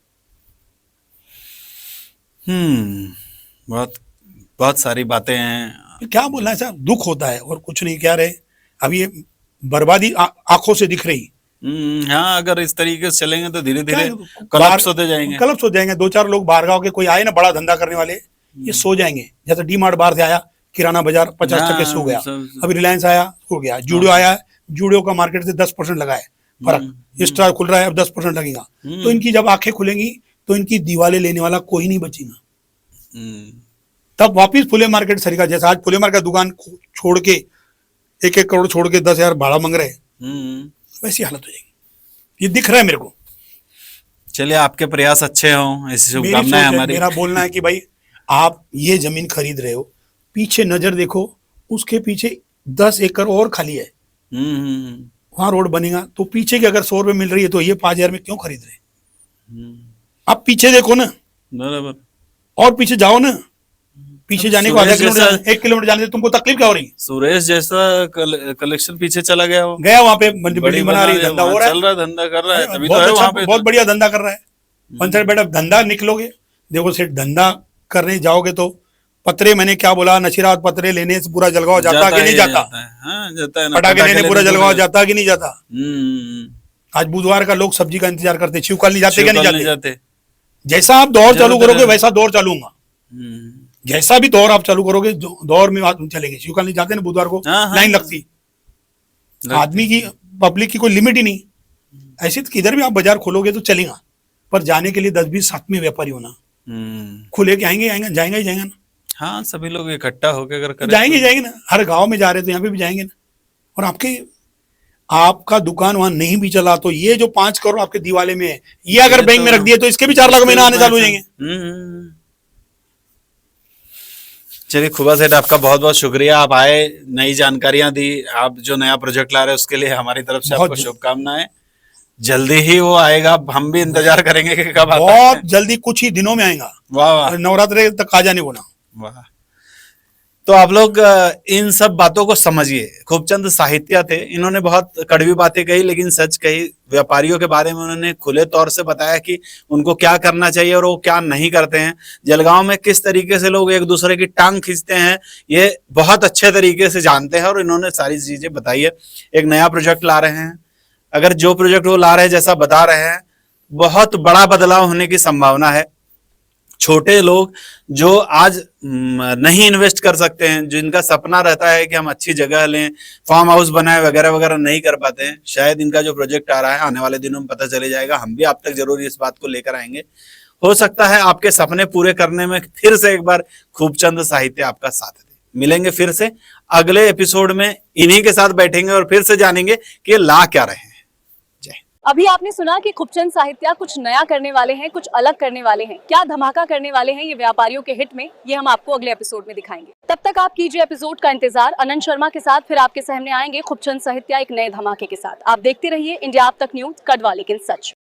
S2: बहुत बहुत सारी बातें हैं।
S3: क्या बोलना है साहब, दुख होता है और कुछ नहीं। क्या रहे अभी ये बर्बादी आंखों से दिख रही।
S2: हाँ, अगर इस तरीके से चलेंगे तो धीरे धीरे कलप्स होते जाएंगे।
S3: 2-4 लोग बाहर गांव के कोई आए ना बड़ा धंधा करने वाले, ये सो जाएंगे। जैसे डी मार्ट बाहर से आया, किराना बाजार 50% सो गया। अभी रिलायंस आया, सो गया। जूडियो आया, जूडियो का मार्केट से 10% लगा है फर्क। स्टार खुल रहा है, अब 10% लगेगा। तो इनकी जब आंखें खुलेंगी तो इनकी दीवालें लेने वाला कोई नहीं बचेगा। तब वापिस फुले मार्केट सरीगा। जैसे आज फुले मार्केट दुकान छोड़ के 1-1 करोड़ छोड़ के 10,000 भाड़ा मांग रहे, वैसी हालत हो जाएगी। ये दिख रहा है मेरे को।
S2: चलिए, आपके प्रयास अच्छे हों, ऐसी शुभकामनाएं हमारी।
S3: मेरा बोलना है कि भाई आप ये जमीन खरीद रहे हो, पीछे नजर देखो, उसके पीछे 10 एकड़ और खाली है, वहां रोड बनेगा। तो पीछे की अगर 100 रुपए मिल रही है तो ये 5,000 में क्यों खरीद रहे? आप पीछे देखो ना,
S2: बराबर,
S3: और पीछे जाओ ना। पीछे जाने को 1 किलोमीटर जाने से तुमको तकलीफ क्या हो रही?
S2: सुरेश जैसा कलेक्शन पीछे चला गया, वहां
S3: पे बिल्डिंग बना रही है, धंधा हो रहा है,
S2: चल रहा है, धंधा कर रहा है, तभी तो
S3: बहुत
S2: है
S3: अच्छा,
S2: वहां पे।
S3: बहुत बढ़िया धंधा कर रहा है। पंचायत बेटा धंधा निकलोगे, देखो सेठ, धंधा करने जाओगे तो पत्रे, मैंने क्या बोला, नशीरात पत्रे लेने से पूरा जलगांव जाता कि नहीं जाता?
S2: जाता है।
S3: पटाखे लेने पूरा जलगांव जाता कि नहीं जाता? आज बुधवार का लोग सब्जी का इंतजार करते, शिवकाल नहीं जाते क्या? नहीं जाते। जैसा आप दौर चालू करोगे वैसा दौर चालू होगा। जैसा भी दौर आप चालू करोगे दौर में आप चलेंगे। शिवकाल नहीं जाते ना, बुधवार को लाइन लगती। आदमी की, पब्लिक की कोई लिमिट ही नहीं। ऐसे तो किधर भी आप बाजार खोलोगे तो चलेगा, पर जाने के लिए 10-20 साथ में व्यापारी होना। खुले के आएंगे जाएंगे ही जाएंगे ना।
S2: हाँ, सभी लोग इकट्ठा होकर अगर करें
S3: जाएंगे ना। हर गांव में जा रहे तो यहाँ पे भी जाएंगे ना। और आपका दुकान वहां नहीं भी चला तो ये जो 5 करोड़ आपके दिवाले में है, ये अगर बैंक में रख दिए तो इसके भी 4 लाख महीना आने चालू हो जाएंगे।
S2: चलिए खुबा सेठ, आपका बहुत बहुत शुक्रिया। आप आए, नई जानकारियां दी। आप जो नया प्रोजेक्ट ला रहे हैं उसके लिए हमारी तरफ से आपको शुभकामनाएं। जल्दी ही वो आएगा, हम भी इंतजार करेंगे कि कब आता है।
S3: बहुत जल्दी, कुछ ही दिनों में आएगा। वाह, नवरात्रि तक आ जाने को ना।
S2: वाह। तो आप लोग इन सब बातों को समझिए। खूबचंद साहित्य थे, इन्होंने बहुत कड़वी बातें कही लेकिन सच कही। व्यापारियों के बारे में उन्होंने खुले तौर से बताया कि उनको क्या करना चाहिए और वो क्या नहीं करते हैं। जलगांव में किस तरीके से लोग एक दूसरे की टांग खींचते हैं ये बहुत अच्छे तरीके से जानते हैं और इन्होंने सारी चीजें बताई है। एक नया प्रोजेक्ट ला रहे हैं, अगर जो प्रोजेक्ट वो ला रहे हैं जैसा बता रहे हैं, बहुत बड़ा बदलाव होने की संभावना है। छोटे लोग जो आज नहीं इन्वेस्ट कर सकते हैं, जिनका सपना रहता है कि हम अच्छी जगह लें, फार्म हाउस बनाए वगैरह वगैरह, नहीं कर पाते हैं, शायद इनका जो प्रोजेक्ट आ रहा है आने वाले दिनों में पता चले जाएगा। हम भी आप तक जरूर इस बात को लेकर आएंगे। हो सकता है आपके सपने पूरे करने में फिर से एक बार खूबचंद साहित्य आपका साथ दे। मिलेंगे फिर से अगले एपिसोड में, इन्हीं के साथ बैठेंगे और फिर से जानेंगे कि ये ला क्या रहे हैं।
S5: अभी आपने सुना कि खूबचंद साहित्य कुछ नया करने वाले हैं, कुछ अलग करने वाले हैं। क्या धमाका करने वाले हैं ये व्यापारियों के हित में, ये हम आपको अगले एपिसोड में दिखाएंगे। तब तक आप कीजिए एपिसोड का इंतजार। अनंत शर्मा के साथ फिर आपके सामने आएंगे खूबचंद साहित्य एक नए धमाके के साथ। आप देखते रहिए इंडिया आप तक न्यूज, कड़वा लेकिन सच।